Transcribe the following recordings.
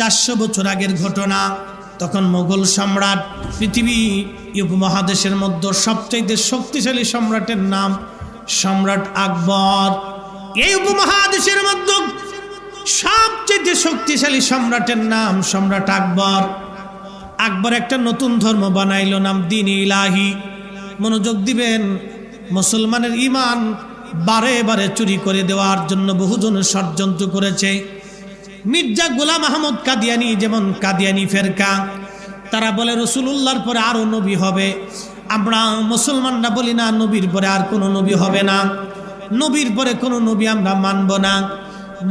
400 বছর আগের ঘটনা। তখন মোগল সম্রাট, পৃথিবী উপমহাদেশের মধ্যে সবচেয়ে শক্তিশালী সম্রাটের নাম সম্রাট আকবর। এই উপমহাদেশের মধ্যে সবচেয়ে শক্তিশালী সম্রাটের নাম সম্রাট আকবর। আকবর একটা নতুন ধর্ম বানাইল, নাম দ্বীন ইলাহি। মনোযোগ দিবেন, মুসলমানের ঈমান বারে বারে চুরি করে দেওয়ার জন্য বহুজন ষড়যন্ত্র করেছে। মির্জা গোলাম আহমদ কাদিয়ানি, যেমন কাদিয়ানি ফেরকা, তারা বলে রাসূলুল্লাহর পরে আরো নবী হবে। আমরা মুসলমানরা বলি না, নবীর পরে আর কোনো নবী হবে না, নবীর পরে কোনো নবী আমরা মানব না।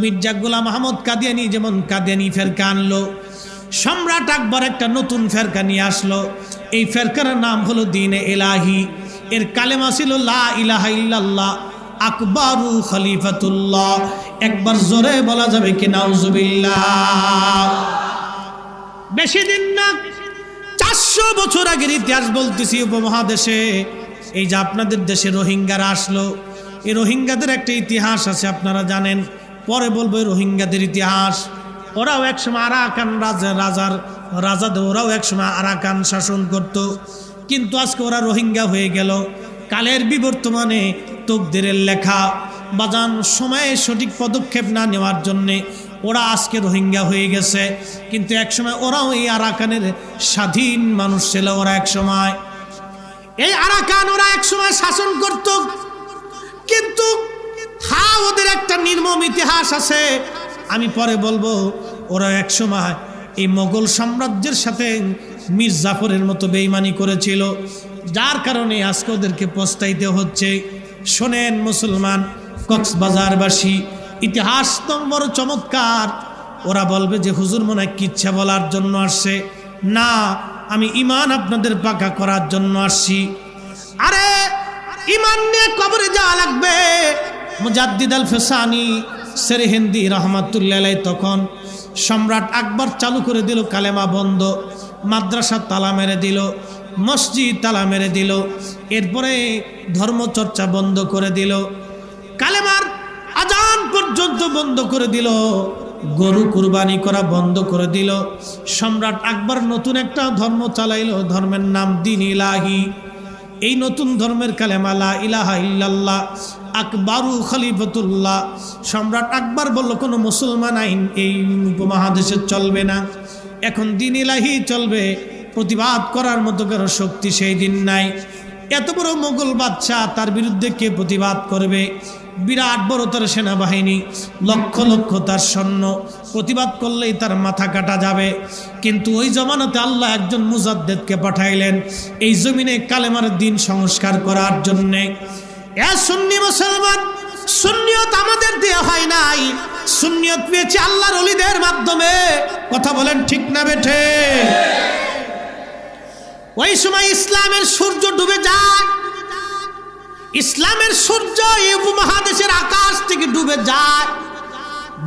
মির্জা গোলাম আহমদ কাদিয়ানি যেমন কাদিয়ানি ফেরকা আনলো, সম্রাট আকবর একটা নতুন ফেরকা নিয়ে আসলো। এই ফেরকার নাম হলো দ্বীনে ইলাহি। এর কালেমা ছিল লা ইলাহা ইল্লাল্লাহ আকবরু খলিফাতুল্লাহ। একবার জোরে বলা যাবে কি নাউজুবিল্লাহ? বেশি দিন না, 400 বছর আগের ইতিহাস বলতেছি উপমহাদেশে। এই যে আপনাদের দেশে রোহিঙ্গারা আসলো, এই রোহিঙ্গাদের একটা ইতিহাস আছে, আপনারা জানেন। পরে বলবো রোহিঙ্গাদের ইতিহাস। ওরাও একসময় আরাকান রাজাদের ওরাও একসময় আরাকান শাসন করত, কিন্তু আজকে ওরা রোহিঙ্গা হয়ে গেল। কালের বিবর্তমানে তকদিরের লেখা বাজান সময়ে সঠিক পদক্ষেপ না নেওয়ার জন্যে ওরা আজকে রোহিঙ্গা হয়ে গেছে। কিন্তু একসময় ওরাও এই আরাকানের স্বাধীন মানুষ ছিল। ওরা একসময় এই আরাকান ওরা একসময় শাসন করত, কিন্তু ওদের একটা নির্মম ইতিহাস আছে, আমি পরে বলবো। ওরা একসময় এই মোগল সাম্রাজ্যের সাথে মীর জাফরের মতো বেঈমানি করেছিল, যার কারণে আজকে ওদেরকে পস্তাইতে হচ্ছে। শোনেন মুসলমান কক্সবাজারবাসী, ইতিহাস তো বড় চমৎকার। ওরা বলবে যে হুজুর মনে হয় কিচ্ছা বলার জন্য আসছে। না, আমি ঈমান আপনাদের পাকা করার জন্য আসছি। আরে ঈমান নিয়ে কবরে যাওয়া লাগবে। মুজাদ্দিদ আল ফেসানি সেরহিন্দি রহমাতুল্লাহ আলাইহি তখন সম্রাট আকবর চালু করে দিল কালেমা বন্ধ, মাদ্রাসা তালা মেরে দিল, মসজিদ তালা মেরে দিল, এরপরে ধর্মচর্চা বন্ধ করে দিল, কালেমার আজান পর্যন্ত বন্ধ করে দিল, গরু কুরবানি করা বন্ধ করে দিল। সম্রাট আকবর নতুন একটা ধর্ম চালাইল, ধর্মের নাম দ্বীন ইলাহি। এই নতুন ধর্মের কালেমা লা ইলাহা ইল্লাল্লাহ আকবরু খলিফাতুল্লাহ। সম্রাট আকবর বলল কোনো মুসলমান আইন এই উপমহাদেশে চলবে না, এখন দ্বীন ইলাহি চলবে। প্রতিবাদ করার মতো কারো শক্তি সেই দিন নাই। এত বড় মোগল বাদশাহ, তার বিরুদ্ধে কে প্রতিবাদ করবে? বিরাট বড় তার সেনাবাহিনী, লক্ষ লক্ষ তার সৈন্য, প্রতিবাদ করলেই তার মাথা কাটা যাবে। কিন্তু ওই জমানাতে আল্লাহ একজন মুজাদ্দিদকে পাঠাইলেন এই জমিনে কালেমার দিন সংস্কার করার জন্যে। এ সুন্নি মুসলমান, সুন্নিয়ত আমাদের দেয়া হয় নাই, সুন্নিয়ত পেয়েছে আল্লাহর ওলিদের মাধ্যমে। কথা বলেন ঠিক না বেঠে? ওই সময় ইসলামের সূর্য ডুবে যায়, ইসলামের সূর্য এই উপমহাদেশের আকাশ থেকে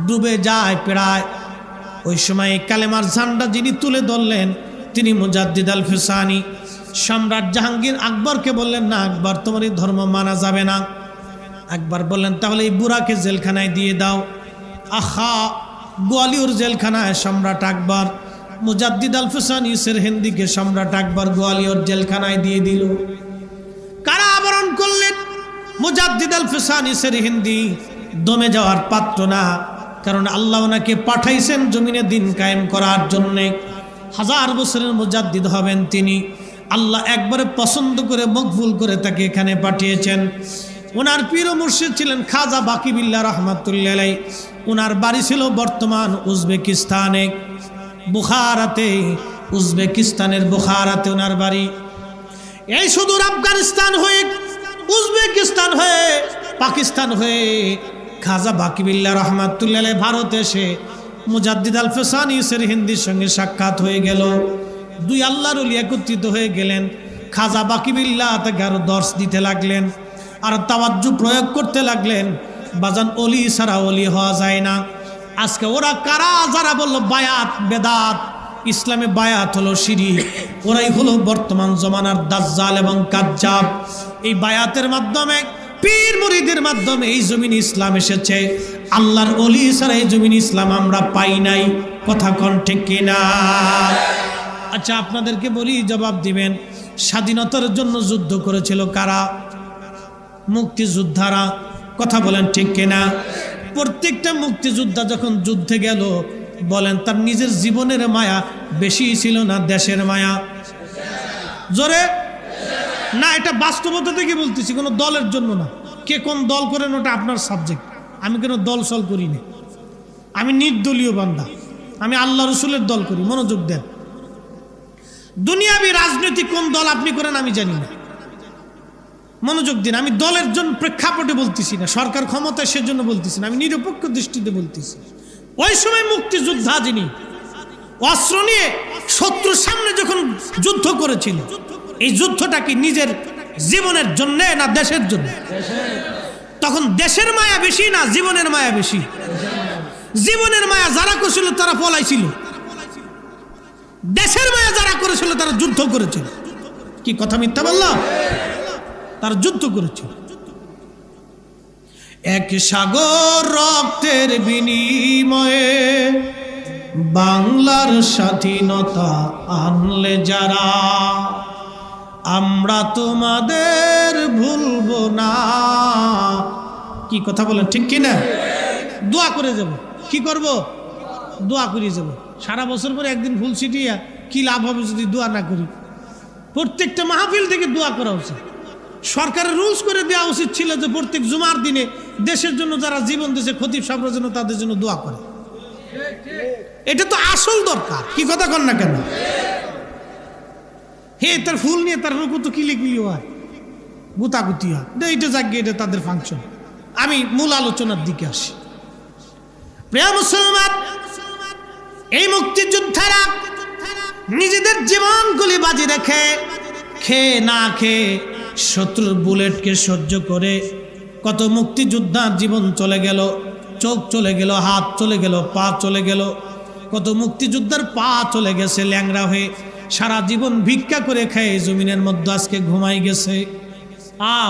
ডুবে যায় প্রায়। ওই সময় কালেমার ঝান্ডা যিনি তুলে ধরলেন তিনি মুজাদ্দিদ আল ফেসানি। সম্রাট জাহাঙ্গীর আকবরকে বললেন, না আকবর, তোমার এই ধর্ম মানা যাবে না। আকবর বললেন, তাহলে এই বুড়াকে জেলখানায় দিয়ে দাও। আহা, গোয়ালিয়র জেলখানায় সম্রাট আকবর মুজাদ্দিদ আল ফেসানি সেরহিন্দিকে সম্রাট আকবর গোয়ালিয়র জেলখানায় দিয়ে দিল, কারাবরণ করলেন। মুজাদ্দিদ আল ফেসানি সেরহিন্দি দমে যাওয়ার পাত্র না, কারণ আল্লাহ ওনাকে পাঠাইছেন জমিনে দিন কায়েম করার জন্যে। 1000 বছরের মুজাদ্দিদ হবেন তিনি। আল্লাহ একবারে পছন্দ করে মকবুল করে তাকে এখানে পাঠিয়েছেন। ওনার পীর ও মুর্শিদ ছিলেন খাজা বাকিবিল্লাহ রহমাতুল্লাহ আলাইহি। ওনার বাড়ি ছিল বর্তমান উজবেকিস্তানে, বুখারাতে, উজবেকিস্তানের বুখারাতে ওনার বাড়ি। এই সুদূর আফগানিস্তান হয়ে, উজবেকিস্তান হয়ে, পাকিস্তান হয়ে খাজা বাকিবিল্লাহ রহমাতুল্লাহ আলাইহি ভারতে এসে মুজাদ্দিদ আল ফেসানি সেরহিন্দির সঙ্গে সাক্ষাৎ হয়ে গেল। দুই আল্লাহর ওলি একত্রিত হয়ে গেলেন। খাজা বাকিবিল্লাহ তাকে আরো দর্শ দিতে লাগলেন, আর তাওয়াজ্জু প্রয়োগ করতে লাগলেন। বাজান, ওলি ছাড়া ওলি হওয়া যায় না। আজকে ওরা কারা যারা বলল বায়াত বেদাত, ইসলামে বায়াত হলো শিরক, ওরাই হলো বর্তমান জমানার দাজ্জাল এবং কাজ্জাব। এই বায়াতের মাধ্যমে, পীর মুরিদের মাধ্যমে এই জমিনে ইসলাম এসেছে। আল্লাহর ওলি ছাড়া এই জমিন ইসলাম আমরা পাই নাই। কথা কোন ঠিক কিনা? আচ্ছা আপনাদেরকে বলি, জবাব দিবেন, স্বাধীনতার জন্য যুদ্ধ করেছিল কারা? মুক্তিযোদ্ধারা। কথা বলেন ঠিক কিনা? প্রত্যেকটা মুক্তিযোদ্ধা যখন যুদ্ধে গেল, বলেন তার নিজের জীবনের মায়া বেশি ছিল না দেশের মায়া? জোরে না, এটা বাস্তবতা থেকে বলতেছি, কোনো দলের জন্য না। কে কোন দল করেন ওটা আপনার সাবজেক্ট। আমি কোনো দল সল করি না, আমি নির্দলীয় বান্দা, আমি আল্লাহ রসুলের দল করি। মনোযোগ দেন, দুনিয়াবি রাজনৈতিক কোন দল আপনি করেন আমি জানি না, মনোযোগ দিন। আমি দলের জন্য প্রেক্ষাপটে বলতেছি না, সরকার ক্ষমতায় সেজন্য বলতেছি না, আমি নিরপেক্ষ দৃষ্টিতে বলতেছি। ওই সময় মুক্তিযোদ্ধা যিনি অস্ত্র নিয়ে শত্রুর সামনে যখন যুদ্ধ করেছিল, এই যুদ্ধটা কি নিজের জীবনের জন্য না দেশের জন্য? তখন দেশের মায়া বেশি না জীবনের মায়া বেশি? জীবনের মায়া যারা করেছিল তারা পলাইছিল, দেশের মায়া যারা করেছিল তারা যুদ্ধ করেছিল। কি কথা মিথ্যা বললাম? তারা যুদ্ধ করেছিল। এক সাগর রক্তের বিনিময়ে বাংলার স্বাধীনতা আনলে যারা, আমরা তোমাদের ভুলবো না। কি কথা বলেন ঠিক কিনা? দোয়া করে যাব। কি করব? দোয়া করে যাব। সারা বছর পরে একদিন ফুল ছিটিয়া কি লাভ হবে যদি দোয়া না করি? প্রত্যেকটা মাহফিল থেকে দোয়া করা উচিত। সরকারের রুলস করে দেওয়া উচিত ছিল যে প্রত্যেক জুমার দিনে দেশের জন্য যারা জীবন দিয়েছে, খতিব সাহেবরা যেন তাদের জন্য দোয়া করে। এটা তো আসল দরকার। কি কথা কন না কেন? হে তার ফুল নিয়ে তার রুকু তো কিলিকিলি হয়, গুতাগুতি হয়, এইটা জাগিয়ে এটা তাদের ফাংশন। আমি মূল আলোচনার দিকে আসি। প্রিয় মুসলমান, এই মুক্তিযোদ্ধারা নিজেদের জীবনগুলি বাজি রেখে খেয়ে না খেয়ে শত্রুর বুলেটকে সহ্য করে কত মুক্তিযোদ্ধার জীবন চলে গেল, চোখ চলে গেল, হাত চলে গেল, পা চলে গেল। কত মুক্তিযোদ্ধার পা চলে গেছে ল্যাংড়া হয়ে, সারা জীবন ভিক্ষা করে খেয়ে জমিনের মধ্যে আজকে ঘুমাই গেছে।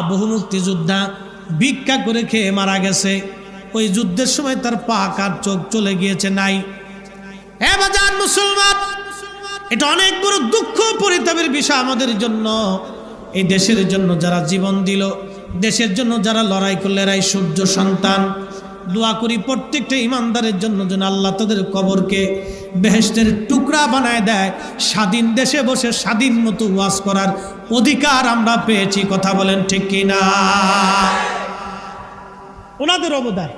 বহু মুক্তিযোদ্ধা ভিক্ষা করে খেয়ে মারা গেছে। ওই যুদ্ধের সময় তার পা কার চোখ চলে গিয়েছে নাই। হে বাজার মুসলমান, এটা অনেক বড় দুঃখ পরিতাপের বিষয় আমাদের জন্য। এই দেশের জন্য যারা জীবন দিল, দেশের জন্য যারা লড়াই করলে, এরাই সূর্য সন্তান। দোয়া করি প্রত্যেকটা ইমানদারের জন্য যেন আল্লাহ তাদের কবরকে বেহেশতের টুকরা বানায় দেয়। স্বাধীন দেশে বসে স্বাধীন মতো ওয়াজ করার অধিকার আমরা পেয়েছি। কথা বলেন ঠিক কিনা? ওনাদের অবদান।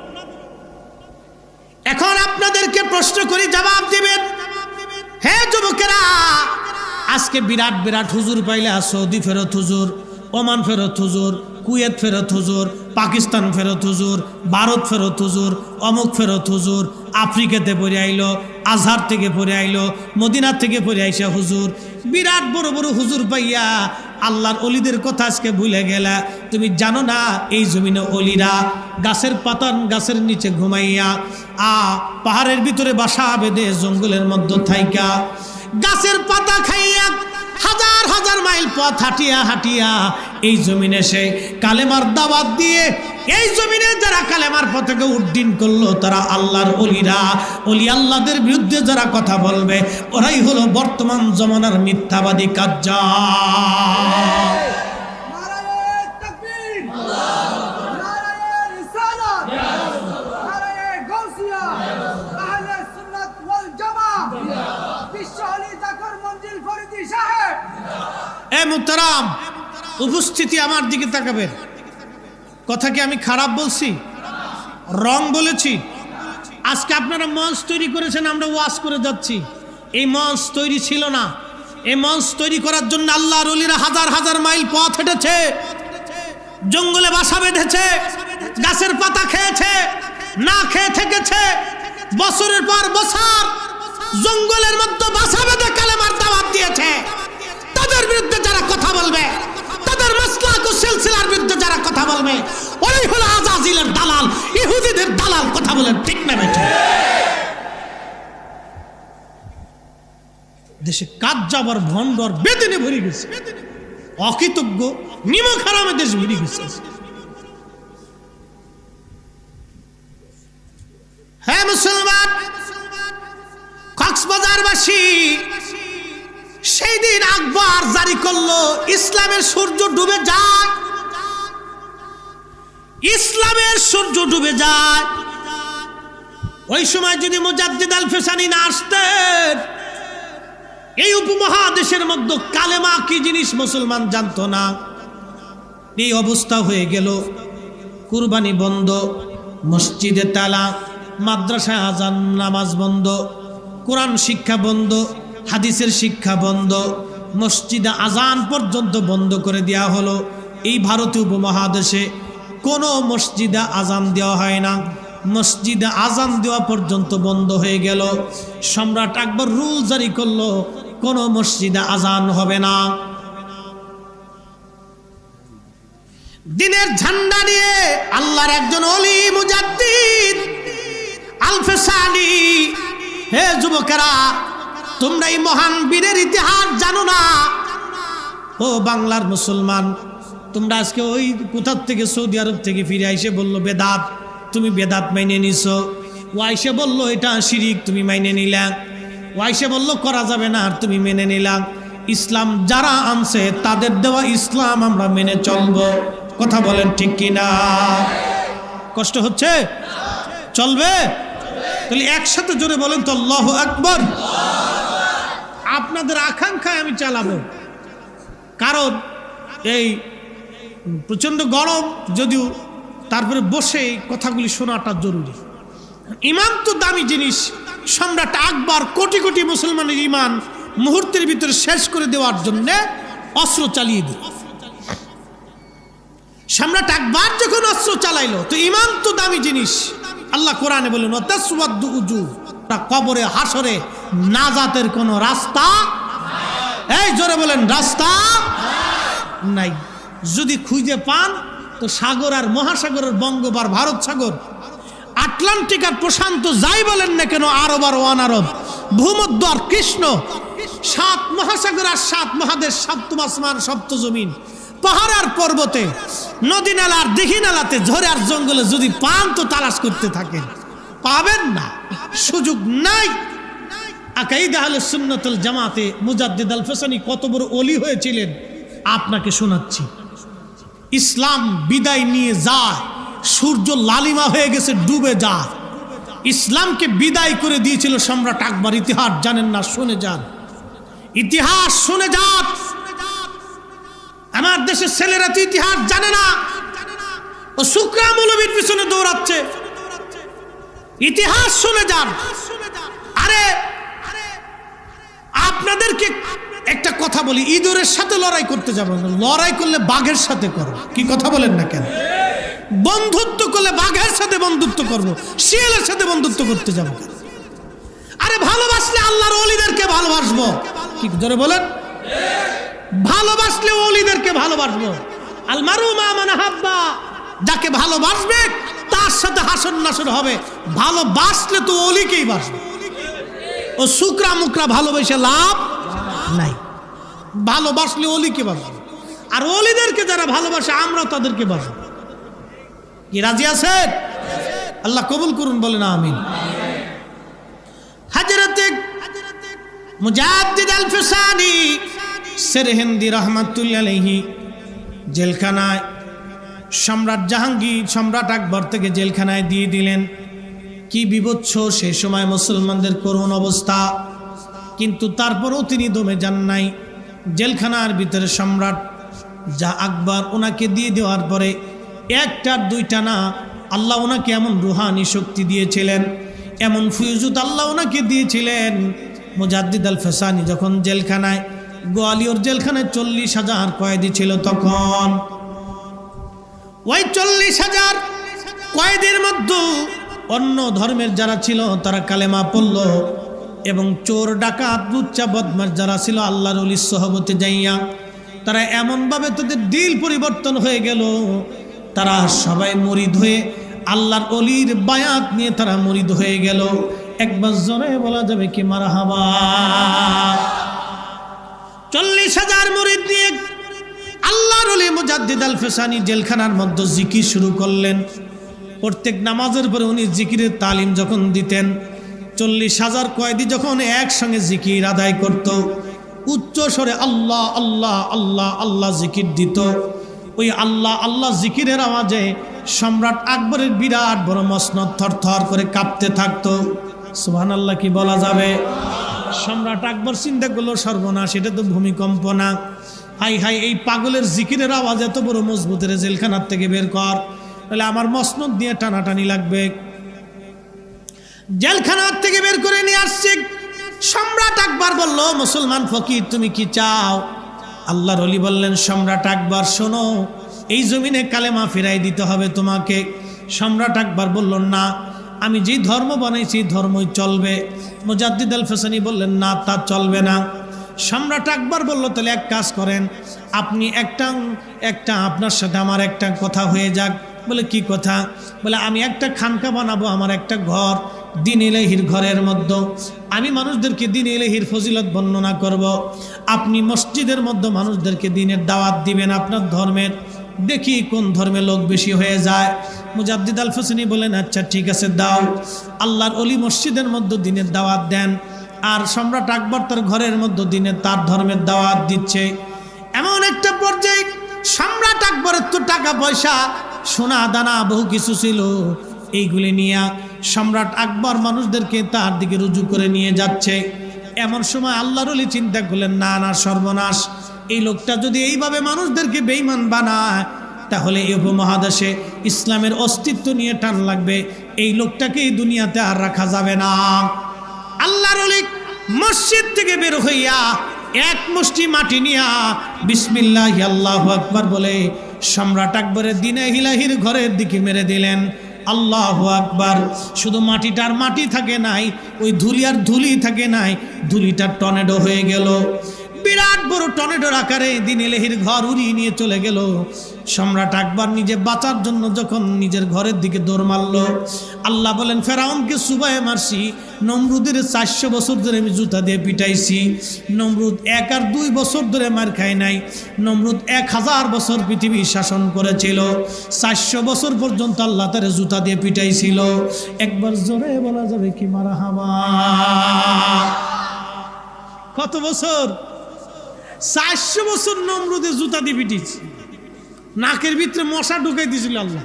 এখন আপনাদেরকে প্রশ্ন করি, জবাব দিবেন। হে যুবকেরা, আজকে বিরাট বিরাট হুজুর পাইলে, সৌদি ফেরত হুজুর, ওমান ফেরত হুজুর, কুয়েত ফেরত হুজুর, পাকিস্তান ফেরত হুজুর, ভারত ফেরত হুজুর, অমুক ফেরত হুজুর, আফ্রিকাতে পড়ে আইলো, আজহার থেকে পড়ে আইলো, মদিনা থেকে পড়ে আইসা হুজুর। বিরাট বড় বড় হুজুর পাইয়া আল্লাহর অলিদের কথা আজকে ভুলে গেলা। তুমি জানো না এই জমিনে অলিরা গাছের পাতান গাছের নিচে ঘুমাইয়া, পাহাড়ের ভিতরে বাসা বেঁধে জঙ্গলের মধ্যে থাইকা গাছের পাতা খাইয়া হাজার হাজার মাইল পথ হাঁটিয়া হাঁটিয়া এই জমিনে সে কালেমার দাওয়াত দিয়ে এই জমিনে যারা কালেমার পথকে উড্ডীন করলো, তারা আল্লাহর অলিরা। অলি আল্লাহদের বিরুদ্ধে যারা কথা বলবে, ওরাই হলো বর্তমান জমানার মিথ্যাবাদী কাজ্জাল। মুহতারাম উপস্থিতি, আমার দিকে তাকাবেন। কথা কি আমি খারাপ বলছি? রং বলেছি? আজকে আপনারা মঞ্চ তৈরি করেছেন, আমরা ওয়াজ করে যাচ্ছি। এই মঞ্চ তৈরি ছিল না। এই মঞ্চ তৈরি করার জন্য আল্লাহর ওলিরা হাজার হাজার মাইল পথ হেঁটেছে, জঙ্গলে বাসা বেঁধেছে, গাছের পাতা খেয়েছে, না খেয়ে থেকেছে, বছরের পর বছর জঙ্গলের মধ্যে বাসা বেঁধে কালেমার দাওয়াত দিয়েছে। তাদের বিরুদ্ধে যারা কথা বলবে, তাদের মাসলাক ও সিলসিলার বিরুদ্ধে যারা কথা বলবে, ওরাই হলো আজাজিলের দালাল, ইহুদিদের দালাল। কথা বলেন ঠিক না বেঠিক? দেশে কাজ যাবার ভণ্ডর বেদিনে ভরে গেছে, অকৃতজ্ঞ নিমক হারামে দেশ ভরে গেছে। কারাগারবাসী সেই দিন আকবর জারি করলো ইসলামের সূর্য ডুবে যায়, ইসলামের সূর্য ডুবে যায়। ওই সময় যদি মুজাদ্দিদ আল ফেসানি না আসতেন, এই উপমহাদেশের মধ্যে কালেমা কি জিনিস মুসলমান জানতো না। এই অবস্থা হয়ে গেল। কুরবানি বন্ধ, মসজিদে তালা, মাদ্রাসায় আজান নামাজ বন্ধ, কোরআন শিক্ষা বন্ধ, হাদিসের শিক্ষা বন্ধ, মসজিদে আজান পর্যন্ত বন্ধ করে দেওয়া হলো। এই ভারতীয় উপমহাদেশে কোনো মসজিদে আজান দেওয়া হয় না, মসজিদে আজান দেওয়া পর্যন্ত বন্ধ হয়ে গেল। সম্রাট আকবর রুল জারি করলো, কোনো মসজিদে আজান হবে না। দিনের ঝান্ডা নিয়ে আল্লাহর একজন ওলি মুজাদ্দিদ আল ফেসানি, হে যুবকেরা, তোমরা এই মহান বীরের ইতিহাস জানো না? ও বাংলার মুসলমান, তোমরা আজকে ওই কোথার থেকে সৌদি আরব থেকে ফিরে আইসে বললো বেদাত, তুমি বেদাত মাইনে নিছো। ও আইসে বললো এটা শিরিক, তুমি মাইনে নিলা। ও আইসে বললো করা যাবে না, আর তুমি মেনে নিলাম। ইসলাম যারা আনছে তাদের দেওয়া ইসলাম আমরা মেনে চলবো। কথা বলেন ঠিক কিনা? কষ্ট হচ্ছে? চলবে? তাহলে একসাথে জোরে বলেন তো আল্লাহু আকবার। আপনাদের আকাঙ্ক্ষায় আমি চালাবো, কারণ এই প্রচন্ড গরম, যদিও তারপরে বসে কথাগুলি শোনাটা জরুরি। ইমান তো দামি জিনিস। সম্রাট আকবর কোটি কোটি মুসলমানের ইমান মুহূর্তের ভিতরে শেষ করে দেওয়ার জন্য অস্ত্র চালিয়ে দিল। সম্রাট আকবর যখন অস্ত্র চালাইলো, তো ইমান তো দামি জিনিস। আল্লাহ কোরআনে বলেন ওয়াতাসওয়াদু উজু, কবরে হাসরে নাজাতের কোনো রাস্তা, এই জোরে বলেন রাস্তা নাই। যদি খুঁজে পান তো সাগর আর মহাসাগরের বঙ্গোপ আর ভারত সাগর, আটলান্টিক আর প্রশান্ত, যাই বলেন না কেন, আরব আর অনারব, ভূমধ্য আর কৃষ্ণ, 7 মহাসাগর আর 7 মহাদেশ, সপ্তম আসমান, সপ্ত জমিন, পাহাড় আর পর্বতে, নদী নালা আর দিঘি নালাতে, ঝড়ে আর জঙ্গলে যদি পান তো তালাশ করতে থাকেন, পাবেন না, সুযোগ নাই। আকাইদা আহলুস সুন্নাতুল জামাতে মুজাদ্দিদ আল ফেসানি কত বড় ওলি হয়েছিলেন আপনাকে শোনাচ্ছি। ইসলাম বিদায় নিয়ে যায়, সূর্য লালিমা হয়ে গেছে, ডুবে যায়। ইসলামকে বিদায় করে দিয়েছিল সম্রাট আকবর। ইতিহাস জানেন না? শুনে যান, ইতিহাস শুনে যান। আমার দেশের ছেলেরা তো ইতিহাস জানে না, ও শুকরা মৌলবীর পিছনে দৌড়াচ্ছে। ইতিহাস শুনে যান। আরে আপনাদেরকে একটা কথা বলি, ইঁদুরের সাথে লড়াই করতে যাবো না, লড়াই করলে বাঘের সাথে করো। কি কথা বলেন না কেন? বন্ধুত্ব করলে বাঘের সাথে বন্ধুত্ব করবো, শিয়ালের সাথে বন্ধুত্ব করতে যাবো। আরে ভালোবাসলে আল্লাহর ওলিদেরকে ভালোবাসবো। কি জোরে বলেন? ভালোবাসলে ওলিদেরকে ভালোবাসবো। আল মারু মা মান আহাব্বা, যাকে ভালোবাসবে তার সাথে হাসন নাসর হবে। ভালোবাসলে তো ওলিকেই বাসবে। ও শুকরা মুকরা ভালোবেসে লাভ নাই। ভালোবাসলে ওলিকে বাসবে, আর ওলিদেরকে যারা ভালোবাসে আমরা তাদেরকে বাসবো। কি রাজি আছেন? আল্লাহ কবুল করুন, বলেন আমিন। হযরতে মুজাদ্দিদ আল ফেসানি সেরহিন্দি রাহমাতুল্লাহ আলাইহি জেলখানায় সম্রাট জাহাঙ্গীর, সম্রাট আকবর থেকে জেলখানায় দিয়ে দিলেন। কি বিভৎস সেই সময় মুসলমানদের করুণ অবস্থা, কিন্তু তারপরও তিনি দমে যান নাই। জেলখানার ভিতরে সম্রাট আকবর ওনাকে দিয়ে দেওয়ার পরে একটার দুইটা না, আল্লাহ ওনাকে এমন রুহানি শক্তি দিয়েছিলেন, এমন ফয়জুত আল্লাহ ওনাকে দিয়েছিলেন। মুজাদ্দিদ আল ফেসানি যখন জেলখানায়, গোয়ালিয়র জেলখানায় 40,000 কয়েদি ছিল তখন। ওই 40,000 কয়েদির মধ্যে অন্য ধর্মের যারা ছিল তারা কালেমা পড়ল, এবং চোর ডাকাত লুচ্চা বদমাশ যারা ছিল আল্লাহর ওলির সহবতে যাইয়া তারা এমনভাবে তাদের দিল পরিবর্তন হয়ে গেল, তারা সবাই মুরিদ হয়ে আল্লাহর ওলির বায়াত নিয়ে তারা মুরিদ হয়ে গেল। একবার জোরে বলা যাবে কি মারহাবা? 40,000 মুরিদ নিয়ে আল্লাহর ওলি মুজাদ্দিদ আল ফেসানি জেলখানার মধ্যে জিকির শুরু করলেন। প্রত্যেক নামাজের পরে উনি জিকিরের তালিম যখন দিতেন, 40,000 কয়েদি যখন একসঙ্গে জিকির আদায় করত, উচ্চ স্বরে আল্লাহ আল্লাহ আল্লাহ আল্লাহ জিকির দিত, ওই আল্লাহ আল্লাহ জিকিরের আওয়াজে সম্রাট আকবরের বিরাট বড় মসনদ থরথর করে কাঁপতে থাকতো। সুবহানাল্লাহ কি বলা যাবে? সম্রাট আকবর চিন্তা করলো, সর্বনাশ, এটা তো ভূমিকম্প না, হাই হাই, এই পাগলের জিকিরের আওয়াজ এত বড় মজবুতের, জেলখানার থেকে বের কর, তাহলে আমার মসনদ দিয়ে টানাটানি লাগবে। জেলখানার থেকে বের করে নিয়ে আসছে। সম্রাট আকবর বলল, মুসলমান ফকির, তুমি কি চাও? আল্লাহর ওলি বললেন, সম্রাট আকবর শোনো, এই জমিনে কালেমা ফিরাই দিতে হবে তোমাকে। সম্রাট আকবর বলল, না, আমি যেই ধর্ম বানাইছি ধর্মই চলবে। মুজাদ্দিদ আল ফেসানি বললেন, না, তা চলবে না। সম্রাট আকবর বলল, তাহলে এক কাজ করেন, আপনি একটা আপনার সাথে আমার একটা কথা হয়ে যাক। বলে, কি কথা? বলে, আমি একটা খানকা বানাবো, আমার একটা ঘর, দ্বীন ইলাহির ঘরের মধ্যে আমি মানুষদেরকে দ্বীন ইলাহির ফজিলত বর্ণনা করব। আপনি মসজিদের মধ্যে মানুষদেরকে দ্বীনের দাওয়াত দিবেন, আপনার ধর্মের, দেখি কোন ধর্মে লোক বেশি হয়ে যায়। মুজাদ্দিদ আল ফেসানি বলেন, আচ্ছা ঠিক আছে, দাও। আল্লাহর ওলি মসজিদের মধ্যে দ্বীনের দাওয়াত দেন, আর সম্রাট আকবর তার ঘরের মধ্যে দ্বীনের, তার ধর্মের দাওয়াত দিচ্ছে। এমন একটা পর্যায়ে সম্রাট আকবরের তো টাকা পয়সা, সোনা দানা বহু কিছু ছিল, এইগুলি নিয়ে সম্রাট আকবর মানুষদেরকে তার দিকে রুজু করে নিয়ে যাচ্ছে। এমন সময় আল্লাহর ওলি চিন্তা করলেন, না না, সর্বনাশ, এই লোকটা যদি এইভাবে মানুষদেরকে বেঈমান বানায়, তাহলে এই উপমহাদেশে ইসলামের অস্তিত্ব নিয়ে টান লাগবে, এই লোকটাকে এই দুনিয়াতে আর রাখা যাবে না। আল্লাহর ওলি মসজিদ থেকে বের হইয়া এক মুষ্টি মাটি নিয়া বিসমিল্লাহ আল্লাহু আকবার বলে সম্রাট আকবরের দ্বীন ইলাহির ঘরের দিকে মেরে দিলেন। আল্লাহু আকবার। শুধু মাটিটার মাটি থাকে নাই, ওই ধুলি আর ধুলি থাকে নাই, ধুলিটার টর্নেডো হয়ে গেল, বিরাট বড় টর্নেডোর আকারে দ্বীন ইলাহির ঘর উড়িয়ে নিয়ে চলে গেল। সম্রাট আকবর নিজে বাঁচার জন্য যখন নিজের ঘরের দিকে দৌড় মারল, আল্লাহ বলেন, ফেরাউনকে সুবায়ে মারছি, নমরুদের 400 বছর ধরে আমি জুতা দিয়ে পিটাইছি। নমরুদ 1 আর 2 বছর ধরে মার খায় নাই, নমরুদ 1000 বছর পৃথিবী শাসন করেছিল, 400 বছর পর্যন্ত আল্লাহ তার জুতা দিয়ে পিটাইছিল। একবার জোরে বলা যাবে কি মারহাবা? কত বছর? 400 বছর নমরুদের জুতা দিয়ে পিটিয়েছি। নাকের ভিতরে মশা ঢুকাই দিয়েছিল আল্লাহ,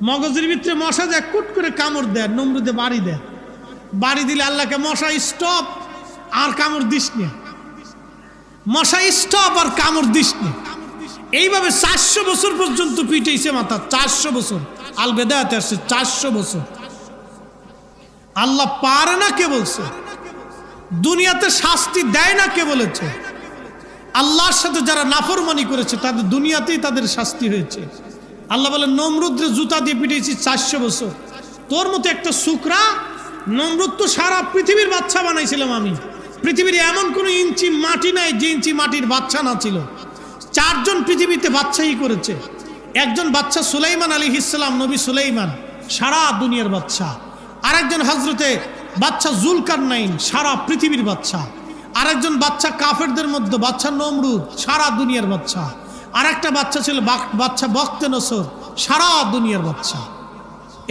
মগজের ভিতরে মশা যায়, কুট করে কামড় দেয়, নমরুদে বাড়ি দেয়, বাড়ি দিলে আল্লাহকে, মশা স্টপ, আর কামড় দিস না, মশা স্টপ, আর কামড় দিস না। এইভাবে 400 বছর পর্যন্ত পিটাইছে মাথা, 400 বছর। আল বেদায়াতে আসছে 400 বছর। আল্লাহ পারে না কে বলছে? দুনিয়াতে শাস্তি দেয় না কে বলেছে? আল্লাহর সাথে যারা নাফরমানি করেছে তাদের দুনিয়াতেই তাদের শাস্তি হয়েছে। আল্লাহ বলে, নমরুদরে জুতা দিয়ে পিটিয়েছি 400 বছর। তোর মতো একটা শুকরা, নমরুদ তো সারা পৃথিবীর বাচ্চা বানাইছিলাম আমি। পৃথিবীর এমন কোনো ইঞ্চি মাটি নাই যে ইঞ্চি মাটির বাচ্চা না ছিল। 4 জন পৃথিবীতে বাচ্চাই করেছে। একজন বাচ্চা সুলাইমান আলাইহিস সালাম, নবী সুলাইমান, সারা দুনিয়ার বাচ্চা। আরেকজন হযরতে বাচ্চা জুলকারনাইন, সারা পৃথিবীর বাচ্চা। আরেকজন বাচ্চা কাফেরদের মধ্যে বাচ্চা নমরুদ, সারা দুনিয়ার বাচ্চা। আরেকটা বাচ্চা ছিল বাচ্চা বখতে নসর, সারা দুনিয়ার বাচ্চা।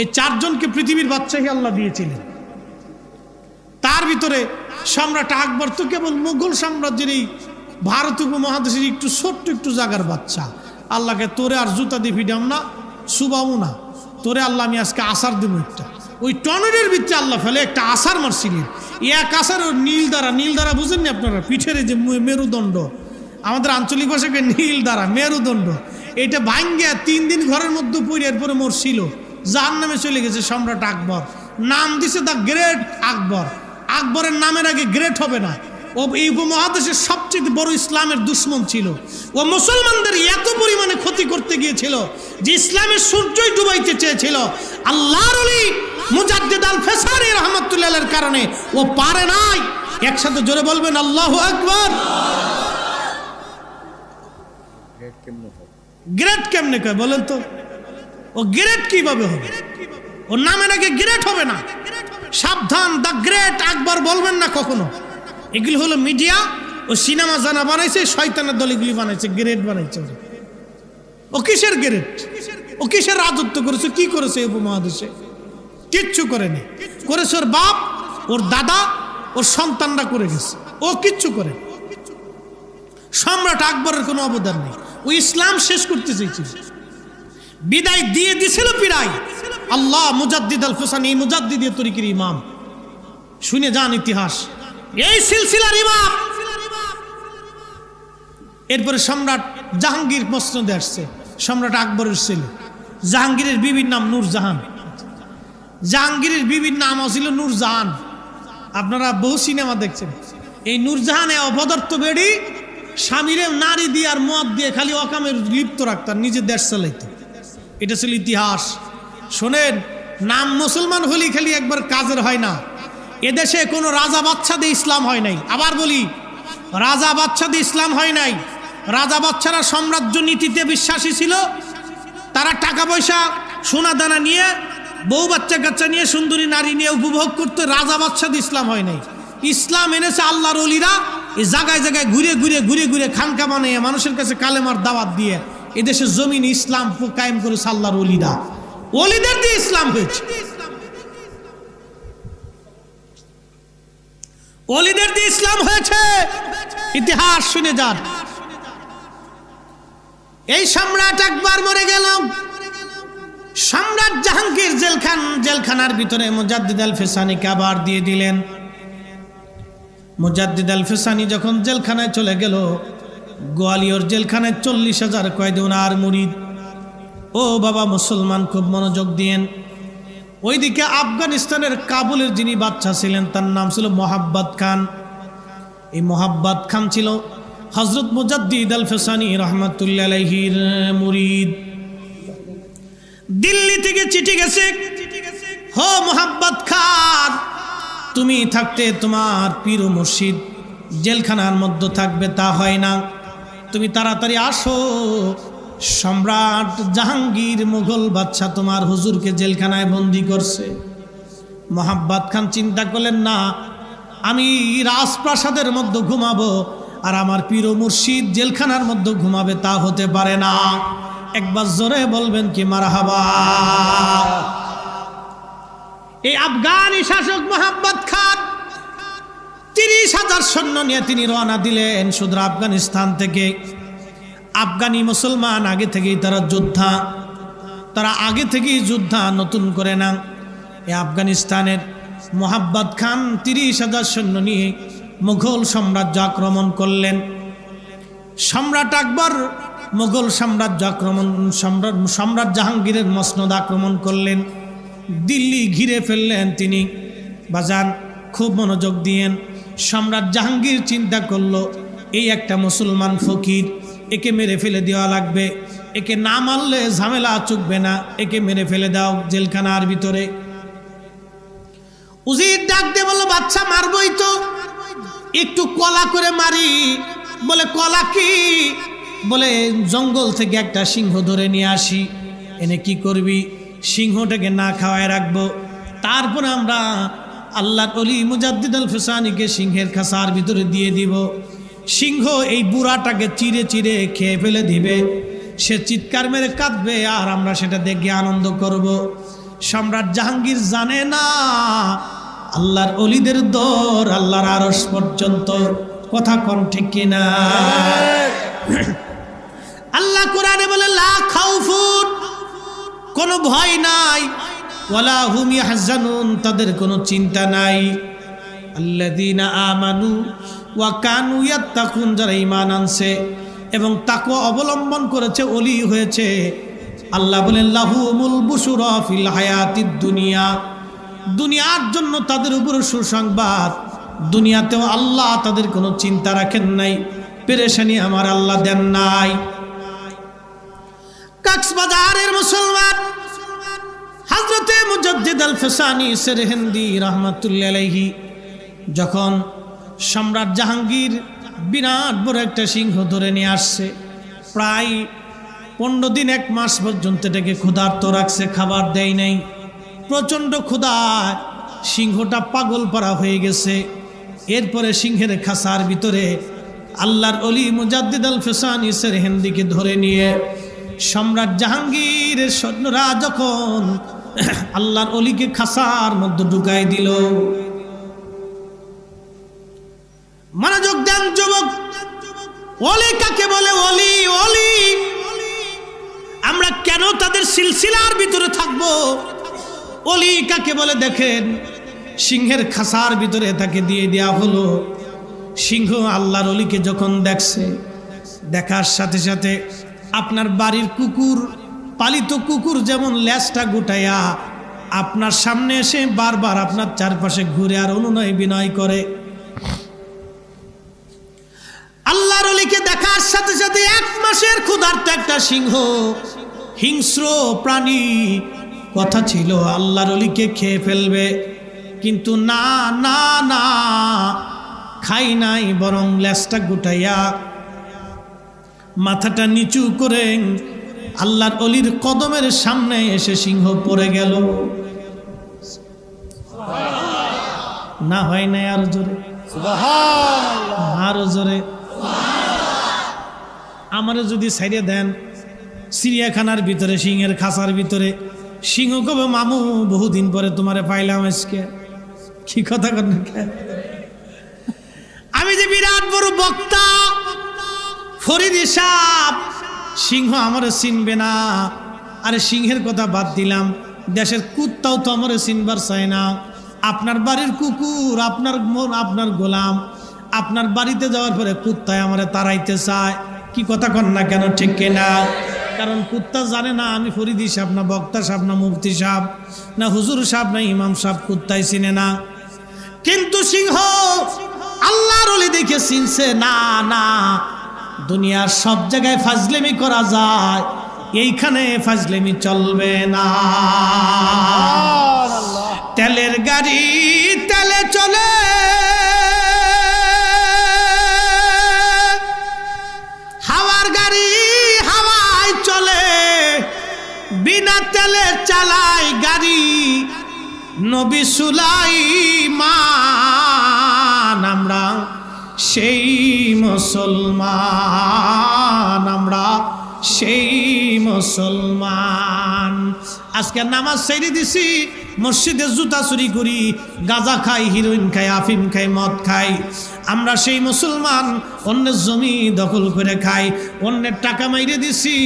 এই 4 জনকে পৃথিবীর বাচ্চাকে আল্লাহ দিয়েছিলেন। তার ভিতরে সম্রাট আকবর তো কেবল মুঘল সাম্রাজ্যের এই ভারত উপমহাদেশের একটু ছোট্ট একটু জায়গার বাচ্চা। আল্লাহকে, তোরে আর জুতা দিয়ে পিটাম না, শুবামু না, তোরে আল্লাহ আমি আজকে আসার দেবো একটা। ওই টর্নেডোর ভিতরে আল্লাহ ফেলে একটা আসার মারছিলেন। এক আসার ওর নীল দ্বারা বুঝেন না আপনারা? পিঠের যে মেরুদণ্ড, আমাদের আঞ্চলিক ভাষাকে নীল দ্বারা, মেরুদণ্ড, এটা ভাঙ্গিয়া 3 দিন ঘরের মধ্যে পড়ে এরপরে মরছিল, জাহান্নামে চলে গেছে সম্রাট আকবর। নাম দিছে দ্য গ্রেট আকবর। আকবরের নামের আগে গ্রেট হবে না। ও এই উপমহাদেশের সবচেয়ে বড় ইসলামের দুশ্মন ছিল। ও মুসলমানদের এত পরিমাণে ক্ষতি করতে গিয়েছিল যে ইসলামের সূর্যই ডুবাইতে চেয়েছিল। আল্লাহর ওলি মুজাদ্দিদ আল ফেসানি রাহমাতুল্লাহির কারণে ও পারে নাই। একসাথে জোরে বলবেন আল্লাহু আকবার। গ্রেট কেমনে কয় বলেন তো? ও গ্রেট কিভাবে হবে? ওর নামের আগে গ্রেট হবে না। সাবধান, দ্য গ্রেট আকবর বলবেন না কখনো। এগুলি হলো মিডিয়া ও সিনেমা জানা বানাইছে, শয়তানের দল এগুলি বানাইছে, গ্রেট বানাইছে। ও কিসের গ্রেট? ও কিসের রাজত্ব করেছে? কি করেছে উপমহাদেশে? কিচ্ছু করেনি। করেছে ওর বাপ ওর দাদা ওর সন্তানরা করে গেছে, ও কিচ্ছু করে। সম্রাট আকবরের কোনো অবদান নেই, ও ইসলাম শেষ করতে চেয়েছিল, বিদায় দিয়ে দিছিল পিরাই। আল্লাহ মুজাদ্দিদ আল ফেসানি, এই মুজাদ্দিদের তরিকের ইমাম, শুনে যান ইতিহাস, এই সিলসিলার ইমাম। এরপরে সম্রাট জাহাঙ্গীর মসনদে আসছে, সম্রাট আকবরের ছেলে। জাহাঙ্গীরের বিবির নাম নূরজাহান, জাহাঙ্গীরের বিবির নাম ছিল নূরজাহান। আপনারা বহু সিনেমা দেখছেন, এই নূরজাহানে অপদার্থ বেড়ি স্বামীরে নারী দিয়ে আর মদ দিয়ে খালি অকামের লিপ্ত রাখতাম, নিজের দেশ চালাইত। এটা ছিল ইতিহাস। শোনেন, নাম মুসলমান হলি খালি একবার কাজের হয় না। এদেশে কোনো রাজা বাচ্চা দিয়ে ইসলাম হয় নাই। আবার বলি, রাজা বাচ্চা দিয়ে ইসলাম হয় নাই। রাজা বাচ্চারা সাম্রাজ্য নীতিতে বিশ্বাসী ছিল, তারা টাকা পয়সা সোনা দানা নিয়ে বউ বাচ্চা কাচ্চা নিয়ে সুন্দরী নারী নিয়ে উপভোগ করতে। রাজা বাচ্চা দিয়ে ইসলাম হয় নাই। ইসলাম এনেছে আল্লাহর ওলিরা, এই জায়গায় জায়গায় ঘুরে ঘুরে ঘুরে ঘুরে খানকা বানিয়ে মানুষের কাছে কালেমার দাওয়াত দিয়ে এদেশে জমিন ইসলাম কায়েম করেছে আল্লাহর ওলিরা। ওলিদের দিয়ে ইসলাম হয়েছে, ওলিদের দিয়ে ইসলাম হয়েছে। ইতিহাস শুনে যান। এই সম্রাট একবার মরে গেল। সম্রাট জাহাঙ্গীর জেলখানার ভিতরে মুজাদ্দিদ আল ফেসানিকে আবার দিয়ে দিলেন। মুজাদ্দিদ আল ফেসানি যখন জেলখানায় চলে গেল, গোয়ালিয়র জেলখানায় 40,000 কয়েদি ওনার মুরিদ। ও বাবা মুসলমান, খুব মনোযোগ দিয়েন। ওইদিকে আফগানিস্তানের কাবুলের যিনি বাদশা ছিলেন, তার নাম ছিল মোহাব্বত খান। এই মোহাব্বত খান ছিল হযরত মুজাদ্দিদ আল ফেসানি রহমাতুল্লাহ আলাইহির মুরিদ। দিল্লি থেকে চিঠি গেছে, হো মোহাব্বত খান, তুমি থাকতে তোমার পীর ও মুর্শিদ জেলখানার মধ্যে থাকবে তা হয় না, তুমি তাড়াতাড়ি আসো। সম্রাট জাহাঙ্গীর মুঘল বাদশা তোমার হুজুরকে জেলখানায় বন্দি করছে। মোহাব্বত খান চিন্তা করলেন, না, আমি রাজপ্রাসাদের মধ্যে ঘুমাবো আর আমার পীর ও মুর্শিদ জেলখানার মধ্যে ঘুমাবে, তা হতে পারে না। একবার জোরে বলবেন কি মারহাবা। এই আফগানি শাসক মোহাম্মদ খান 30,000 সৈন্য নিয়ে তিনি রওনা দিলেন সুদূর আফগানিস্তান থেকে। আফগানি মুসলমান আগে থেকেই তারা যোদ্ধা, তারা আগে থেকেই যোদ্ধা, নতুন করে না। এই আফগানিস্তানের মোহাব্বত খান 30,000 সৈন্য নিয়ে মুঘল সাম্রাজ্য আক্রমণ করলেন। সম্রাট আকবর মুঘল সাম্রাজ্য আক্রমণ, সম্রাট জাহাঙ্গীরের মসনদ আক্রমণ করলেন, দিল্লি ঘিরে ফেললেন তিনি। বাজান, খুব মনোযোগ দিয়েন। সম্রাট জাহাঙ্গীর চিন্তা করলো, এই একটা মুসলমান ফকির, একে মেরে ফেলে দেওয়া লাগবে, একে না মারলে ঝামেলা চুকবে না, একে মেরে ফেলে দাও জেলখানার ভিতরে। উজির ডাক দিয়ে বললো, বাচ্চা মারবই তো, একটু কলা করে মারি। বলে কলা কি? বলে জঙ্গল থেকে একটা সিংহ ধরে নিয়ে আসি, এনে কি করবি? সিংহটাকে না খাওয়ায় রাখবো, তারপর আমরা আল্লাহর ওলি মুজাদ্দিদ আল ফেসানিকে সিংহের খাঁচার ভিতরে দিয়ে দিব। সিংহ এই বুড়াটাকে চিরে চিরে খেয়ে ফেলে দিবে, সে চিৎকার মেরে কাঁদবে আর আমরা সেটা দেখে আনন্দ করব। সম্রাট জাহাঙ্গীর জানে না আল্লাহর ওলিদের দর আল্লাহর আরশ পর্যন্ত। কথা কোন ঠিক কিনা? আল্লাহ কোরআনে বলে, লা খাউফুন, কোনো ভয় নাই, ওয়ালা হুম ইয়াহজানুন, তাদের কোনো চিন্তা নাই। আল্লাযীনা আমানু ওয়া কানু ইয়াত্তাকুন, যারা ঈমান আনছে এবং তাকওয়া অবলম্বন করেছে, ওলি হয়েছে। আল্লাহ বলেন, লাহুমুল বুশুরা ফিল হায়াতিদ দুনিয়া, দুনিয়ার জন্য তাদের উপরে সুসংবাদ। দুনিয়াতেও আল্লাহ তাদের কোনো চিন্তা রাখেন নাই, পেরেশানি আমার আল্লাহ দেন নাই। কক্সবাজারের মুসলমান হযরতে মুজাদ্দিদ আল ফেসানি সেরহিন্দি রহমাতুল্লাহ আলাইহি যখন সম্রাট জাহাঙ্গীর বিরাট বড় একটা সিংহ ধরে নিয়ে আসছে, প্রায় 15 দিন 1 মাস পর্যন্ত এটাকে ক্ষুধার্ত রাখছে, খাবার দেয় নাই। প্রচণ্ড ক্ষুধায় সিংহটা পাগল পারা হয়ে গেছে। এরপরে সিংহের খাঁচার ভিতরে আল্লাহর ওলি মুজাদ্দিদ আল ফেসানি সেরহিন্দিকে ধরে নিয়ে সম্রাট জাহাঙ্গীরের সৈন্যরা যখন আল্লাহর ওলিকে খাঁচার মধ্যে ঢুকাই দিল, মনোযোগ দেন যুবক, ওলি কাকে বলে? ওলি ওলি আমরা কেন তাদের সিলসিলার ভিতরে থাকবো? ওলি কাকে বলে দেখেন, সিংহের খাসার ভিতরে তাকে দিয়ে দেয়া হলো। সিংহ আল্লাহর ওলিকে যখন দেখছে, দেখার সাথে সাথে আপনার বাড়ির কুকুর, পালিত কুকুর যেমন ল্যাজটা গুটাইয়া আপনার সামনে এসে বারবার আপনার চারপাশে ঘুরে আর অনুনয় বিনয় করে, আল্লাহর ওলিকে দেখার সাথে সাথে 1 মাসের ক্ষুধার্ত একটা সিংহ, হিংস্র প্রাণী, কথা ছিল আল্লাহর ওলিকে খেয়ে ফেলবে, কিন্তু না না না, খাই নাই, বরং ল্যাজটা গুটাইয়া মাথাটা নিচু করে আল্লাহর ওলির কদমের সামনে এসে সিংহ পড়ে গেল। না হয় না? আরো জোরে আরো জোরে। আমারে যদি ছাইড়ে দেন চিড়িয়াখানার ভিতরে, সিংহের খাঁচার ভিতরে, সিংহ কবে মামু বহুদিন পরে তোমারে পাইলাম আজকে, কি কথা কর না? আমি যে বিরাট বড় বক্তা ফরিদি সাহেব, সিংহ আমারে চিনবে না। আরে সিংহের কথা বাদ দিলাম, দেশের কুত্তাও তো আমারে চিনবার চায় না। আপনার বাড়ির কুকুর, আপনার গোলাম, আপনার বাড়িতে যাওয়ার পরে কুত্তায় আমারে তাড়াইতে চায়, কি কথা কন না কেন? ঠিক কিনা? কারণ কুত্তা জানে না আমি ফরিদি সাহেব না বক্তা সাহেব না মুফতি সাহেব না হুজুর সাহেব না ইমাম সাহেব, কুত্তাই চিনে না। কিন্তু সিংহ আল্লাহর ওলি দেখে চিনছে, না না, দুনিয়ার সব জায়গায় ফাজলেমি করা যায়, এইখানে ফাজলেমি চলবে না। তেলের গাড়ি তেলে চলে, হাওয়ার গাড়ি হাওয়ায় চলে, বিনা তেলে চালায় গাড়ি নবী সুলাইমান। আমরা সেই মুসলমান, আমরা সেই মুসলমান। আজকে নামাজ ছেড়ে দিছি, মসজিদে জুতা চুরি করি, গাঁজা খাই, হিরোইন খাই, আফিম খাই, মদ খাই। আমরা সেই মুসলমান, অন্যের জমি দখল করে খাই, অন্যের টাকা মাইরে দিছি,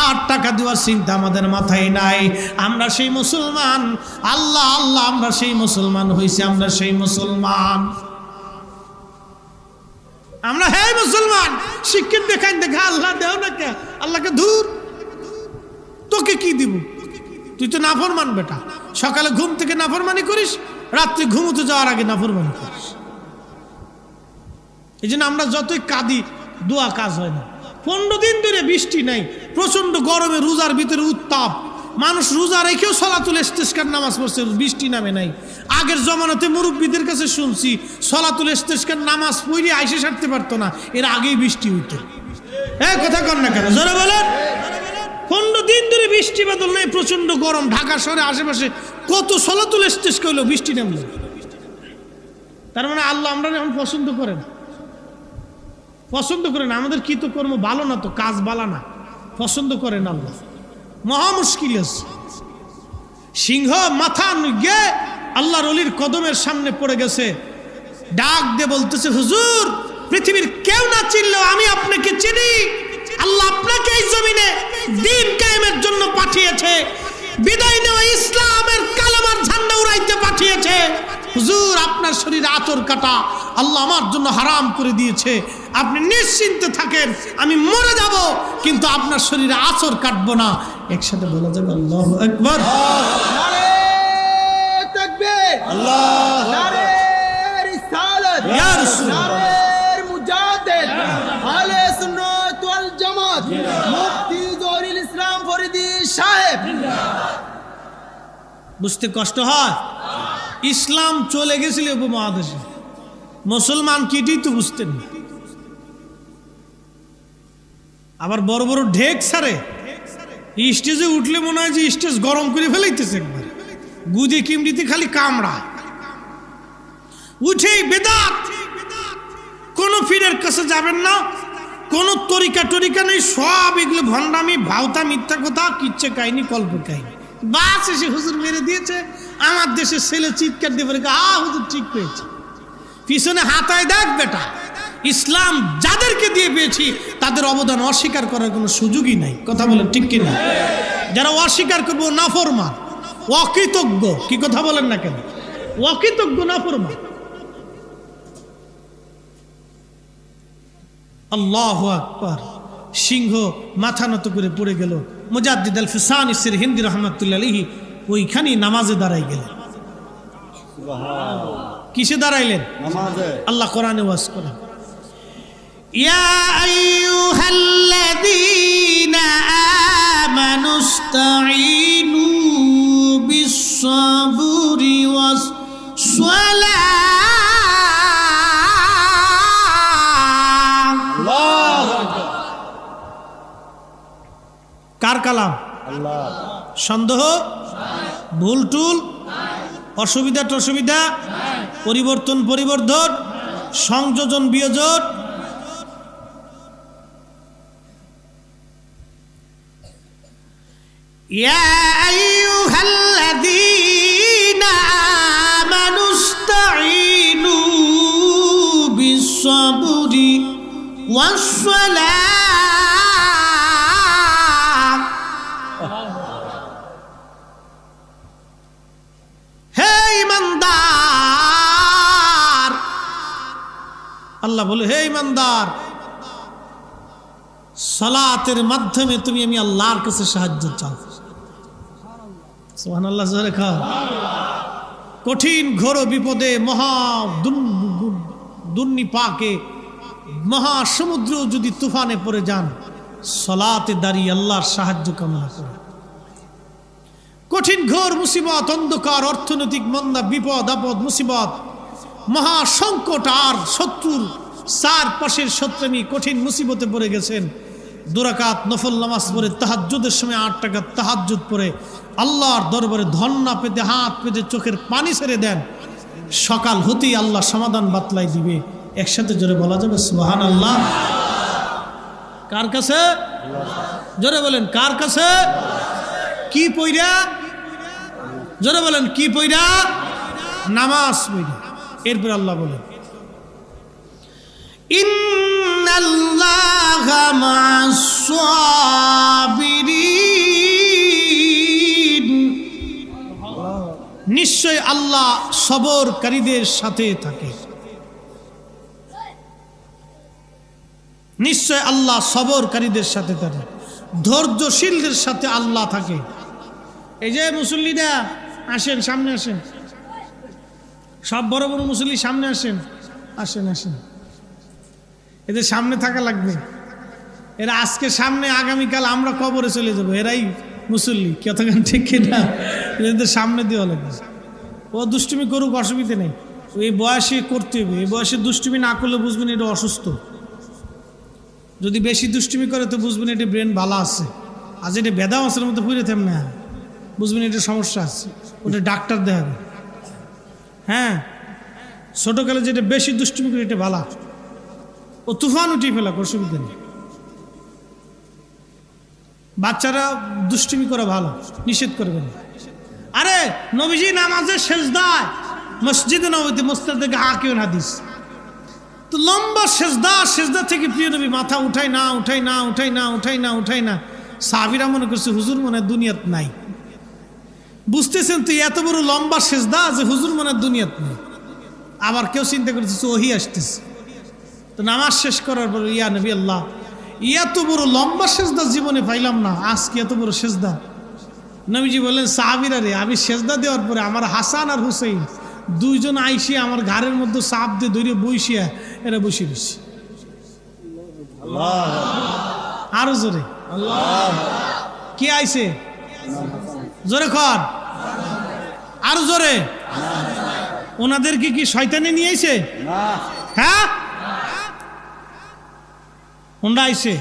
আর টাকা দেওয়ার চিন্তা আমাদের মাথায় নাই। আমরা সেই মুসলমান, আল্লাহ আল্লাহ, আমরা সেই মুসলমান হইছি, আমরা সেই মুসলমান। আমরা হে মুসলমান, শিক্ষিত দেখাই দেখা, আল্লাহ দেও না কে? আল্লাহকে ধুর, তোকে কি দিব? তুই তো নাফরমান বেটা, সকালে ঘুম থেকে নাফরমানি করিস, রাত্রে ঘুমোতে যাওয়ার আগে নাফরমানি করিস। এই জন্য আমরা যতই কাঁদি, দোয়া কাজ হয় না। 15 দিন ধরে বৃষ্টি নাই, প্রচন্ড গরমে, রোজার ভিতরে উত্তাপ, মানুষ রোজা রেখেও সলাতুল ইস্তেসকার নামাজ পড়ছে, বৃষ্টি নামে নাই। আগের জমানাতে মুরব্বীদের কাছে শুনছি সলাতুল ইস্তেসকার নামাজ পড়ে আইসে সারতে পারতো না, এর আগেই বৃষ্টি হইতো। হ্যাঁ, কথা কন না কেন? জোরে বলেন। 15 দিন ধরে বৃষ্টি বাদল নাই, প্রচন্ড গরম, ঢাকা শহরে আশেপাশে কত সলাতুল ইস্তেসকা হইলো, বৃষ্টি নামলো। তার মানে আল্লাহ আমরা এখন পছন্দ করেন, পছন্দ করেন। আমাদের কি তো কর্ম ভালো না, তো কাজ বালা না, পছন্দ করেন আল্লাহ। মহা মুশকিল আছে। সিংহ মাথা নুগে আল্লাহর ওলির কদমের সামনে পড়ে গেছে, ডাক দিয়ে বলতেছে, হুজুর, পৃথিবীর কেউ না চিনলেও আমি আপনাকে চিনি। আল্লাহ আপনাকে এই জমিনে দ্বীন কায়েমের জন্য পাঠিয়েছে, বিদায় নেওয়া ইসলামের কালেমার ঝান্ডা উড়াইতে পাঠিয়েছে। হুজুর, আপনার শরীরে আতর কাটা আল্লাহ আমার জন্য হারাম করে দিয়েছে, আপনি নিশ্চিন্তে থাকেন, আমি মরে যাব কিন্তু আপনার শরীরে আতর কাটবো না। একসাথে বলা যাবে আল্লাহু আকবার। নারে তাকবীর, আল্লাহ, নারে রিসালাত, ইয়া রাসূলুল্লাহ, নারে মুজাহিদ, আহলে সুন্নাত ওয়াল জামাত, মুফতি জহুরুল ইসলাম ফরিদি সাহেব। বুঝতে কষ্ট হয়? ইসলাম চলে গেছিল উপমহাদেশে, মুসলমান কিটি তো বুঝতেন না। আবার বড় বড় ঢেক ছাড়ে, স্টেজে উঠলে মনে হয় যে স্টেজ গরম করে ফেলাইতেছে, একবার গুদে কিমড়িতে খালি কামড়া উঠেই বেদাত। কোন পীরের কাছে যাবেন না, কোন তরিকা নেই, সব এগুলো ভণ্ডামি, ভাওতা, মিথ্যা কথা, কিচ্ছে কাহিনী, কল্প কাহিনী। বাস এসে হুজুর মেরে দিয়েছে, আমার দেশের ছেলে চিৎকার দিয়ে বলে, হুজুর ঠিক পেয়েছে, পিছনে হাতায় দেখ বেটা, ইসলাম যাদেরকে দিয়ে পেয়েছি তাদের অবদান অস্বীকার করার কোনো সুযোগই নাই। কথা বলেন ঠিক কিনা? যারা অস্বীকার করবো নাফরমান, অকৃতজ্ঞ, কি কথা বলেন না কেন? অকৃতজ্ঞ নাফরমান। আল্লাহু আকবার। সিংহ মাথা নত করে পড়ে গেল। মুজাদ্দিদ আল ফিসান ইসির হিন্দি রহমাতুল্লাহ আলাইহি ওইখানে নামাজে দাঁড়াই গেলেন। কিসে দাঁড়াইলেন? নামাজে। আল্লাহ কোরআনে ওয়াজ করেন, ইয়া আইয়ুহাল্লাযীনা আমানুস্তাঈনু বিস-সাবরি ওয়াস-সালাহ। কার কালাম? আল্লাহ। সন্দেহ, ভুল টুল, অসুবিধা টসুবিধা, পরিবর্তন পরিবর্ধন, সংযোজন বিয়োজন, ইয়া আইয়ুহাল্লাযীনা আমানুস্তাঈনু বিস-সাবরি ওয়াস-সালাহ। আল্লাহ বলে, হে ইমানদার, সালাতের মাধ্যমে তুমি আমি আল্লাহর কাছে সাহায্য চাও। সুবহানাল্লাহ। জোরে খাও। কঠিন ঘোর বিপদে, মহা দুর্নিপাকে, মহাসমুদ্র যদি তুফানে পড়ে যান, সালাতে দাঁড়িয়ে আল্লাহর সাহায্য কামনা করে। কঠিন ঘোর মুসিবত, অন্ধকার, অর্থনৈতিক মন্দা, বিপদ আপদ, মুসিবত, মহা সংকট আর শত্রুর চার পাশের শত্রুমি, কঠিন মুসিবতে পড়ে গেছেন। 2 রাকাত নফল নামাজ পড়ে তাহাজ্জুদের সময় 8 রাকাত তাহাজ্জুদ পড়ে আল্লাহর দরবারে ধন্না পেতে, হাত পেতে, চোখের পানি ছেড়ে দেন, সকাল হতেই আল্লাহ সমাধান বাতলাই দিবে। একসাথে জোরে বলা যাবে সুবহানাল্লাহ। কার কাছে? জোরে বলেন, কার কাছে? কি পইরা? জোরে বলেন, কি পইরা? নামাজ পইরা। এরপর আল্লাহ বলেন, ইন্নাল্লাহা মা'আস সাবিরিন। নিশ্চয় আল্লাহ সবরকারীদের সাথে থাকে। নিশ্চয় আল্লাহ সবরকারীদের সাথে থাকে, ধৈর্যশীলদের সাথে আল্লাহ থাকে। এই যে মুসল্লিরা আসেন, সামনে আসেন, সব বড় বড় মুসল্লি সামনে আসেন, আসেন আসেন। এদের সামনে থাকা লাগবে। এরা আজকে সামনে, আগামীকাল আমরা কবরে চলে যাবো, এরাই মুসল্লি। কতক্ষণ ঠিক কিনা? এদের সামনে দেওয়া লাগবে। ও দুষ্টুমি করুক, অসুবিধা নেই, এই বয়সে করতে হবে। এই বয়সে দুষ্টুমি না করলে বুঝবেন এটা অসুস্থ। যদি বেশি দুষ্টুমি করে তো বুঝবেন এটা ব্রেন ভালো আছে। আজ এটা বেদা মাছের মতো পুড়ে থাম না, বুঝবেন এটা সমস্যা আছে, ওটা ডাক্তার দেখাবে। হ্যাঁ, ছোটকালে যেটা বেশি দুষ্টুমি করে এটা ভালো, ও তুফান উঠিয়ে ফেলাক, অসুবিধা নেই। বাচ্চারা দুষ্টুমি করা ভালো, নিষেধ করবেন। আরে নবীজি নামাজের সেজদায় মসজিদে নববীতে মুস্তাদে হাকিম হাদিস, তো লম্বা সেজদা, সেজদা থেকে প্রিয় নবী মাথা উঠাই না, উঠাই না, উঠাই না, উঠাই না, উঠাই না। সাহাবীরা মনে করছে হুজুর মনে হয় দুনিয়াত নাই। বুঝতেছেন তো এত বড় লম্বা সেজদা যে হুজুর মনে হয় দুনিয়াত নেই। আবার কেউ চিন্তা করতেছে ওহি আসতেছে। তো নামাজ শেষ করার পর, ইয়া নবী আল্লাহ, এত বড় লম্বা সেজদা জীবনে পাইলাম না, আজকে এত বড় সেজদা। নবীজি বললেন, সাহাবীরা রে, আমি সেজদা দেওয়ার পরে আমার হাসান আর হুসাইন দুইজন আইসিয়া আমার ঘাড়ের মধ্যে চাপ দিয়ে ধরে বইসিয়া এরা বসে বসে। আরো জোরে কি আইছে? জোরে কর, আরো জোরে। ওনাদের কি শয়তানে নিয়ে আইছে? হ্যাঁ, ওনারা আইছে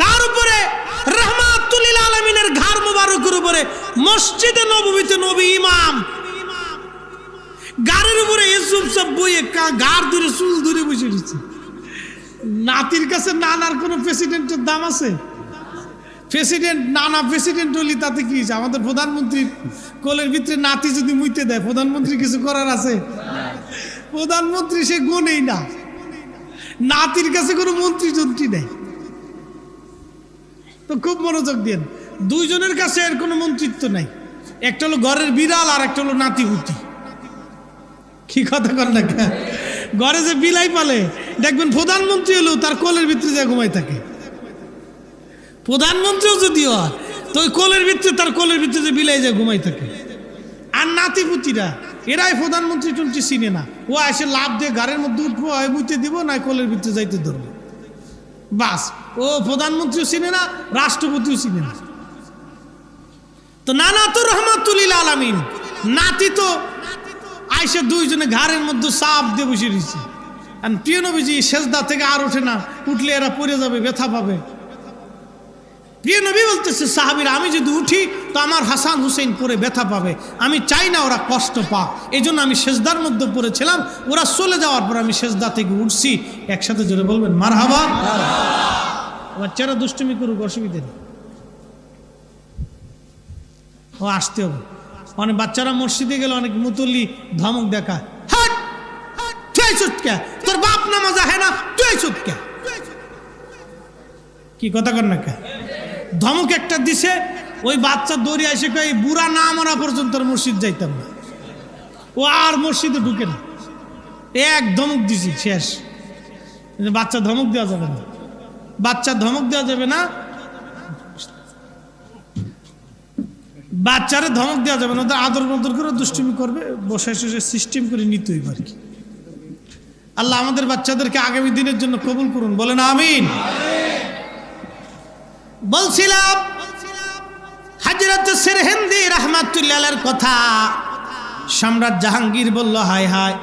কার উপরে? রাহমাতুল লিল আলামিনের ঘাড় মুবারকের উপরে, মসজিদে নববীতে নবী ইমাম গাড়ির উপরে এসব সব বইয়ে গাড় ধরে চুল ধরে বসে দিচ্ছে। নাতির কাছে নানার কোনো প্রেসিডেন্টের দাম আছে? প্রেসিডেন্ট, নানা প্রেসিডেন্ট হলি তাতে কি? আমাদের প্রধানমন্ত্রীর কোলের ভিতরে নাতি যদি মুইতে দেয়, প্রধানমন্ত্রী কিছু করার আছে? প্রধানমন্ত্রী সে গুণেই না। নাতির কাছে কোনো মন্ত্রী যন্ত্রী নেই। তো খুব মনোযোগ দেন, দুইজনের কাছে এর কোনো মন্ত্রিত্ব নাই। একটা হলো ঘরের বিড়াল আর একটা হলো নাতিপুতি। কি কথা কর না, ঘরে যে বিলাই পালে দেখবেন প্রধানমন্ত্রী হলেও তার কোলের ভিতরে যা ঘুমাই থাকে। প্রধানমন্ত্রীও যদিও হয় তো ওই কোলের ভিতরে, তার কোলের ভিতরে যে বিলাই যা ঘুমাই থাকে। আর নাতিপুতিরা এরাই প্রধানমন্ত্রী টন্ত্রী চিনে না, ও এসে লাভ দিয়ে গাড়ির মধ্যে উঠবো, হয় বুঝতে দিব না কোলের ভিতরে যাইতে ধরবো, বাস। ও প্রধানমন্ত্রীও চিনে না, রাষ্ট্রপতিও চিনে না। তো নানা তো রহমাতুল্লিল আলামিন নাতি তো আইসে দুইজনে ঘাড়ের মধ্যে চাপ দিয়ে বসে রয়েছে। আর প্রিয় নবীজি সেজদা থেকে আর ওঠে না, উঠলে এরা পড়ে যাবে, ব্যথা পাবে। প্রিয় নবী বলতেছে সাহাবীরা, আমি যদি উঠি তো আমার হাসান হুসেন পরে ব্যথা পাবে, আমি চাই না ওরা কষ্ট পাক, এই জন্য আমি সেজদার মধ্যে পড়েছিলাম। ওরা চলে যাওয়ার পর আমি সেজদা থেকে উঠছি। একসাথে জোরে বলবেন মারহাবা। বাচ্চারা দুষ্টুমি করুক, অসুবিধা নেই, ও আসতে হবে। অনেক বাচ্চারা মসজিদে গেলে অনেক মুতল্লি ধমক দেখা, হাট তুই চুটকা, তোর বাপ নামাজ আহে না, তুই চুটকা। কি কথা কর না, ধমক একটা দিছে, ওই বাচ্চা দৌড়ে এসে কয় বুড়া না মারা পর্যন্ত মসজিদ যাইতাম না। ও আর মসজিদে ঢুকে না, এক ধমক দিছি, শেষ। বাচ্চা ধমক দেওয়া যাবে না, বাচ্চা ধমক দেওয়া যাবে না, বাচ্চারে ধমক দেওয়া যাবে না। ওদের আদর বদর করে দুষ্টুমি করবে, বসায় বসে সিস্টেম করে নিতেই পারে। কি আল্লাহ আমাদের বাচ্চাদেরকে আগামী দিনের জন্য কবুল করুন, বলেন আমিন। বলছিলাম হযরত সিরহিন্দি রাহমাতুল্লাহ আলাইহির কথা। সম্রাট জাহাঙ্গীর বলল, হায় হায়,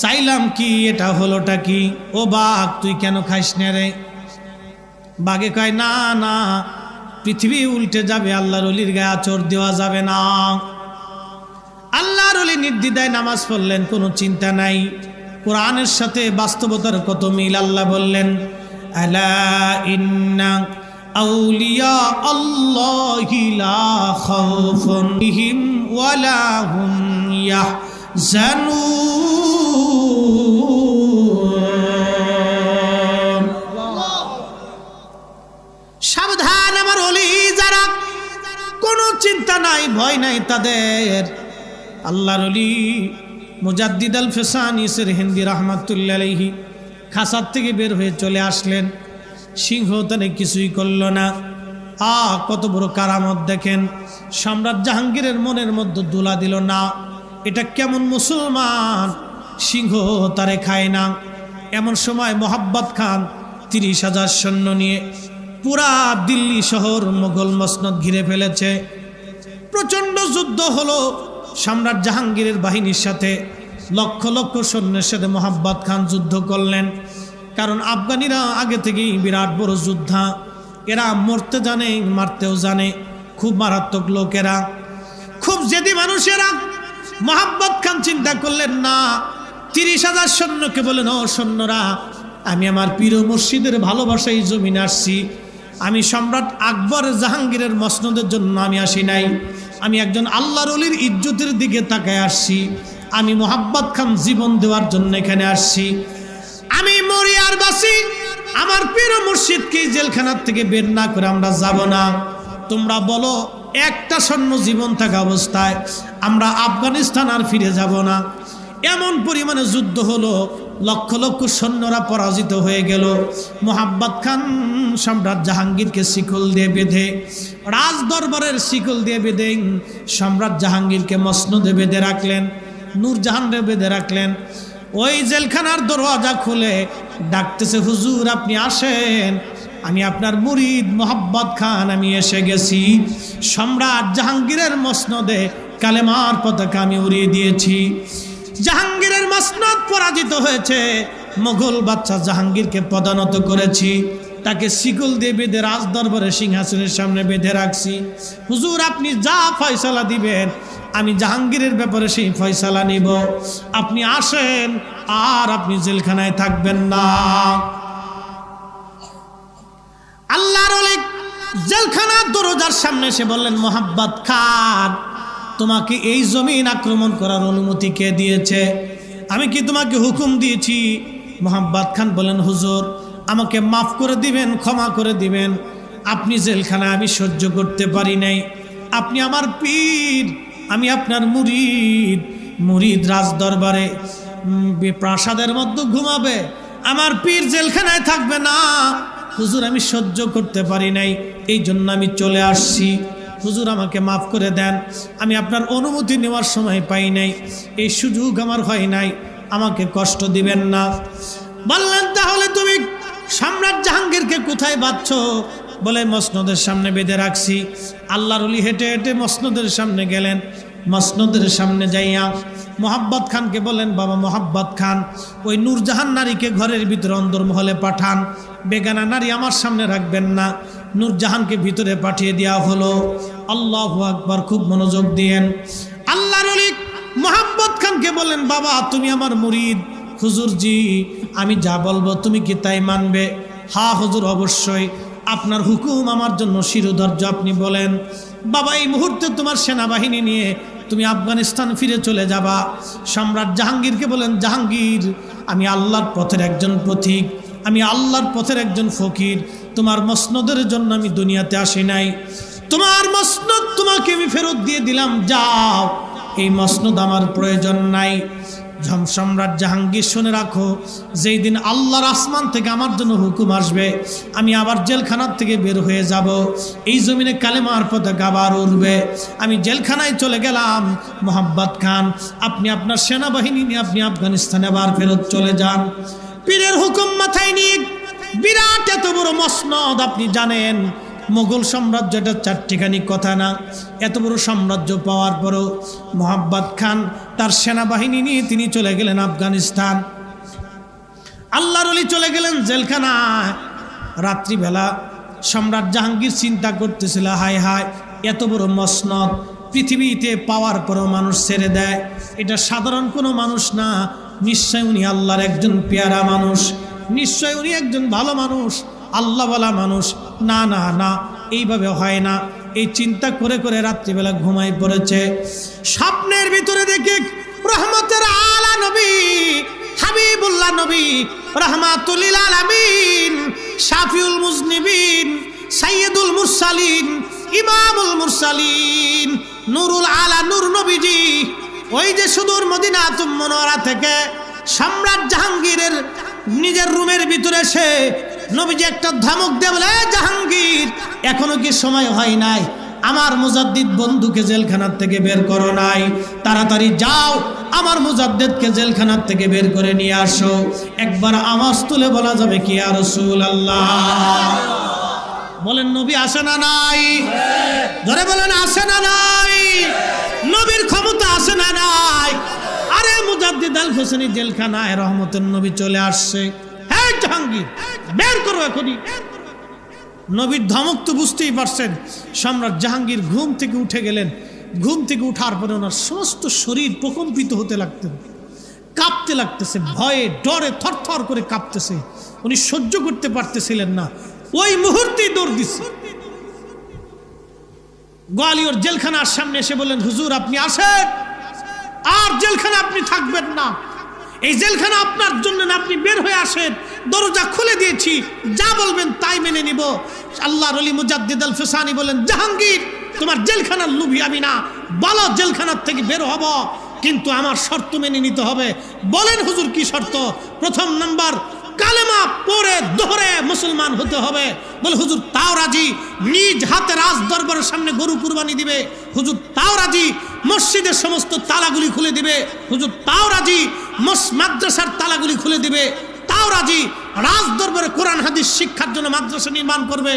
চাইলাম কি, এটা হলোটা কি? ও বাঘ, তুই কেন খাইস না রে? বাঘে কয়, না না, পৃথিবী উল্টে যাবে, আল্লাহর ওলির গায়ে আঁচড় দেওয়া যাবে না। আল্লাহর ওলি নির্দ্বিধায় নামাজ পড়লেন, কোনো চিন্তা নাই। কোরআনের সাথে বাস্তবতার কত মিল। আল্লাহ বললেন, আলা ইন্না আউলিয়া আল্লাহি লা খাউফুন বিহিম ওয়ালা হুম ইয়াহজানুন। সাবধান, আমার ওলি যারা, কোনো চিন্তা নাই, ভয় নাই তাদের। আল্লাহর ওলি মুজাদ্দিদ আল ফেসানি সিরহিন্দি রাহমাতুল্লাহ আলাইহি খাসার থেকে বের হয়ে চলে আসলেন। সিংহ তানে কিছুই করল না। কত বড় কারামত দেখেন। সম্রাট জাহাঙ্গীরের মনের মধ্যে দোলা দিল না, এটা কেমন মুসলমান, সিংহ তারে খায় না। এমন সময় মোহাব্বত খান 30,000 সৈন্য নিয়ে পুরা দিল্লি শহর মোগল মসনদ ঘিরে ফেলেছে। প্রচন্ড যুদ্ধ হলো সম্রাট জাহাঙ্গীরের বাহিনীর সাথে। লক্ষ লক্ষ সৈন্যের সাথে মোহাব্বত খান যুদ্ধ করলেন। কারণ আফগানিরা আগে থেকেই বিরাট বড় যোদ্ধা, এরা মরতে জানে, মারতেও জানে, খুব মারাত্মক লোকেরা, খুব জেদি মানুষেরা। মোহাব্বত খান চিন্তা করলেন না, 30,000 সৈন্যকে বলেন, ও সৈন্যরা, আমি আমার পীর মুর্শিদের ভালোবাসায় জমিনে আসছি। আমি সম্রাট আকবর জাহাঙ্গীরের মসনদের জন্য আমি আসি নাই, আমি একজন আল্লাহর ওলির ইজ্জতের দিকে তাকায় আসছি। আমি মোহাব্বত খান জীবন দেওয়ার জন্য এখানে আসছি। আমি মরি আর বাসি, আমার পীর মুর্শিদকে জেলখানার থেকে বের না করে আমরা যাব না। তোমরা বলো, একটা সৈন্য জীবন থাকা অবস্থায় আমরা আফগানিস্তান আর ফিরে যাব না। এমন পরিমাণে যুদ্ধ হলো, লক্ষ লক্ষ সৈন্যরা পরাজিত হয়ে গেল। মোহাব্বত খান সম্রাট জাহাঙ্গীরকে শিকল দিয়ে বেঁধে, রাজ দরবারের শিকল দিয়ে বেঁধে সম্রাট জাহাঙ্গীরকে মসনদে বেঁধে রাখলেন, নূরজাহানে বেঁধে রাখলেন। ওই জেলখানার দরওয়াজা খুলে ডাকতেছে, হুজুর আপনি আসেন, আমি আপনার মুরিদ মোহাব্বত খান, আমি এসে গেছি। সম্রাট জাহাঙ্গীরের মসনদে কালেমার পতাকা আমি উড়িয়ে দিয়েছি। জাহাঙ্গীরের মসনদ পরাজিত হয়েছে, মোগল বাদশা জাহাঙ্গীরকে পদানত করেছি, তাকে শিকল দিয়ে বেঁধে রাজ দরবারে সিংহাসনের সামনে বেঁধে রাখছি। হুজুর আপনি যা ফয়সালা দিবেন, আমি জাহাঙ্গীরের ব্যাপারে সেই ফয়সালা নিব। আপনি আসেন, আর আপনি জেলখানায় থাকবেন না। আল্লাহর ওলি জেলখানার দরজার সামনে এসে বললেন, মোহাব্বত খান, তোমাকে এই জমিন আক্রমণ করার অনুমতি কে দিয়েছে? আমি কি তোমাকে হুকুম দিয়েছি মোহাম্মদ খান বলেন, হুজুর আমাকে মাফ করে দিবেন, ক্ষমা করে দিবেন, আপনি জেলখানা আমি সহ্য করতে পারি নাই, আপনি আমার পীর, আমি আপনার মুরিদ, মুরিদ রাজ দরবারে প্রাসাদের মধ্যে ঘুমাবে, আমার পীর জেলখানায় থাকবে না, হুজুর আমি সহ্য করতে পারি নাই, এই জন্য আমি চলে আসছি, হুজুর আমাকে মাফ করে দেন, আমি আপনার অনুমতি নেওয়ার সময় পাই নাই, এই সুযোগ আমার হয় নাই, আমাকে কষ্ট দিবেন না। বললেন, তাহলে তুমি সম্রাট জাহাঙ্গীরকে কোথায় বাঁধছ? বলে, মসনদের সামনে বেঁধে রাখছি। আল্লাহর ওলি হেঁটে হেঁটে মসনদের সামনে গেলেন, মসনদের সামনে যাইয়া মোহাব্বত খানকে বলেন, বাবা মোহাব্বত খান, ওই নূরজাহান নারীকে ঘরের ভিতরে অন্দরমহলে পাঠান, বেগানা নারী আমার সামনে রাখবেন না। নূরজাহানকে ভিতরে পাঠিয়ে দেওয়া হলো। আল্লাহু আকবার, খুব মনোযোগ দিয়েন। আল্লাহর ওলি মোহাব্বত খানকে বলেন, বাবা তুমি আমার মুরিদ। হুজুর জি, আমি যা বলবো তুমি কি তাই মানবে? হ্যাঁ হুজুর, অবশ্যই, আপনার হুকুম আমার জন্য শিরোধার্য, আপনি বলেন। বাবা এই মুহূর্তে তোমার সেনাবাহিনী নিয়ে তুমি আফগানিস্তান ফিরে চলে যাবা। সম্রাট জাহাঙ্গীরকে বলেন, জাহাঙ্গীর আমি আল্লাহর পথের একজন পথিক, আমি আল্লাহর পথের একজন ফকির, তোমার মসনদের জন্য আমি দুনিয়াতে আসি নাই, তোমার মসনদ তোমাকে আমি ফেরত দিয়ে দিলাম, যাও, এই মসনদ আমার প্রয়োজন নাই। সম্রাট জাহাঙ্গীর শুনে রাখো, যেই দিন আল্লাহর আসমান থেকে আমার জন্য হুকুম আসবে, আমি আবার জেলখানার থেকে বের হয়ে যাব, এই জমিনে কালেমার পতাকা আবার উঠবে, আমি জেলখানায় চলে গেলাম। মোহাম্মদ খান, আপনি আপনার সেনাবাহিনী নিয়ে আপনি আফগানিস্তানে আবার ফেরত চলে যান। পীরের হুকুম মাথায় নিয়ে বিরাট এত বড় মসনদ, আপনি জানেন মোগল সাম্রাজ্য এটা চারটিখানি কথা না, এত বড় সাম্রাজ্য পাওয়ার পরও মোহাম্মদ খান তার সেনাবাহিনী নিয়ে তিনি চলে গেলেন আফগানিস্তান। আল্লাহর ওলি চলে গেলেন জেলখানায়। রাত্রিবেলা সম্রাট জাহাঙ্গীর চিন্তা করতেছিল, হায় হায়, এত বড় মসনদ পৃথিবীতে পাওয়ার পরও মানুষ ছেড়ে দেয়, এটা সাধারণ কোনো মানুষ না, নিশ্চয় উনি আল্লাহর একজন পেয়ারা মানুষ, নিশ্চয় উনি একজন ভালো মানুষ, আল্লাহওয়ালা মানুষ। না না না, এইভাবে হয় না। এই চিন্তা করে করে রাত্রিবেলা ঘুমাই পড়েছে। স্বপ্নের ভিতরে দেখে রহমতের আলা নবী হাবিবুল্লাহ নবী রাহমাতুল লিল আলামিন শাফিউল মুজনিবিন সাইয়্যিদুল মুরসালিন ইমামুল মুরসালিন নূরুল আলা নূর নবীজি ওই যে সুদূর মদিনাতুল মুনাওয়ারা থেকে সম্রাট জাহাঙ্গীরের নিজের রুমের ভিতরে এসে নবীজি একটা ধমক দিয়ে বলে, জাহাঙ্গীর এখনো কি সময় হয় নাই? আমার মুজাদ্দিদ বন্ধুকে জেলখানার থেকে বের করো নাই, তাড়াতাড়ি যাও আমার মুজাদ্দিদকে জেলখানার থেকে বের করে নিয়ে আসো। একবার আওয়াজ তুলে বলা যাবে কি ইয়া রাসূলুল্লাহ? বলেন নবী আসে না নাই? ধরে বলেন আসে না নাই? নবীর ক্ষমতা আসে না নাই? আরে মুজাদ্দিদ আল হোসেনি জেলখানায়, রহমতের নবী চলে আসছে। হ্যাঁ জাহাঙ্গীর বের করো এখনই। নবীর ধমক তো বুঝতেই পারছেন। সম্রাট জাহাঙ্গীর ঘুম থেকে উঠে গেলেন। ঘুম থেকে উঠার পরে ওনার সমস্ত শরীর প্রকম্পিত হতে লাগতেন, কাঁপতে লাগতেছে, ভয়ে ডরে থরথর করে কাঁপতেছে। উনি সহ্য করতে পারতেছিলেন না, ওই মুহূর্তেই দৌড় দিচ্ছে। গোয়ালিয়র জেলখানার সামনে এসে বললেন, হুজুর আপনি আসেন, আর জেলখানা আপনি থাকবেন না, এই জেলখানা আপনার জন্য না, আপনি বের হয়ে আসেন, দরজা খুলে দিয়েছি, যা বলবেন তাই মেনে নিব। আল্লাহর ওলি মুজাদ্দিদ আল ফিসানি বলেন, জাহাঙ্গীর তোমার জেলখানার লোভী আমি না, বলো জেলখানার থেকে বের হব, কিন্তু আমার শর্ত মেনে নিতে হবে। বলেন হুজুর কি শর্ত? প্রথম নাম্বার, কালেমা পড়ে দোহরে মুসলমান হতে হবে। বলে হুজুর তাও রাজি। নিজ হাতে রাজ দরবারের সামনে গরু কুরবানি দিবে। হুজুর তাও রাজি। মসজিদের সমস্ত তালাগুলি খুলে দিবে। হুজুর তাও রাজি। মাদ্রাসার তালাগুলি খুলে দিবে। তাও রাজি। রাজ দরবারে কোরআন হাদিস শিক্ষার জন্য মাদ্রাসা নির্মাণ করবে।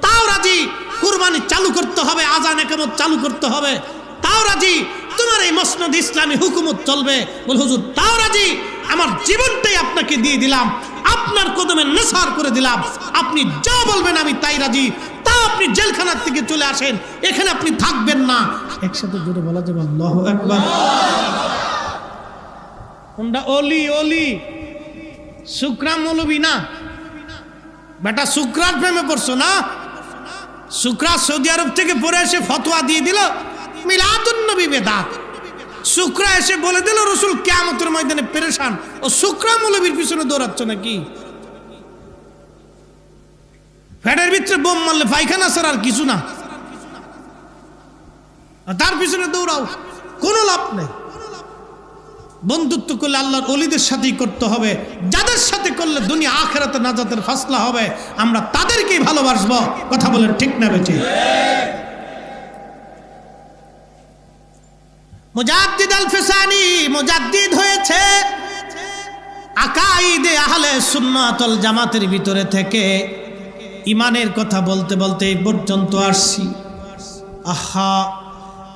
তাও রাজি। কুরবানি চালু করতে হবে, আযান ইকামত চালু করতে হবে। তাও রাজি। তোমার এই মসনদ ইসলামী হুকুমত চলবে। বলে হুজুর তাও রাজি। আমার জীবনটাই আপনাকে দিয়ে দিলাম, আপনার কদমে নেসার করে দিলাম, আপনি যা বলবেন আমি তাই রাজি। তাও আপনি জেলখানার থেকে চলে আসেন, এখানে আপনি থাকবেন না। একসাথে জোরে বলা যাবে আল্লাহু আকবার। কোনটা ওলি? ওলি শুকরা মৌলবী না বেটা, শুকরার প্রেমে পড়ছো না? শুকরা সৌদি আরব থেকে পড়ে এসে ফতোয়া দিয়ে দিল মিলাদুন নবী বেদাত। শুকরা এসে বলে দিল রসুল কিয়ামতের ময়দানে পেরেশান, ও শুকরা মৌলবীর পিছনে দৌড়াচ্ছ নাকি? ফ্যাটের ভিতরে বোম মারলে পায়খানা ছাড়া আর কিছু না, তার পিছনে দৌড়াও, কোনো লাভ নেই। বন্ধুত্ব করলে আল্লাহর ওলিদের সাথেই করতে হবে, যাদের সাথে করলে দুনিয়া আখিরাতে নাজাতের ফাসলা হবে, আমরা তাদেরকেই ভালোবাসবো। কথা বলেন ঠিক না বেঠিক? মুজাদ্দিদ আল ফিসানি মুজাদ্দিদ হয়েছে আকাইদে আহলে সুন্নাত ওয়াল জামাতের ভিতরে থেকে। ইমানের কথা বলতে বলতে এই পর্যন্ত আসছি। আহা,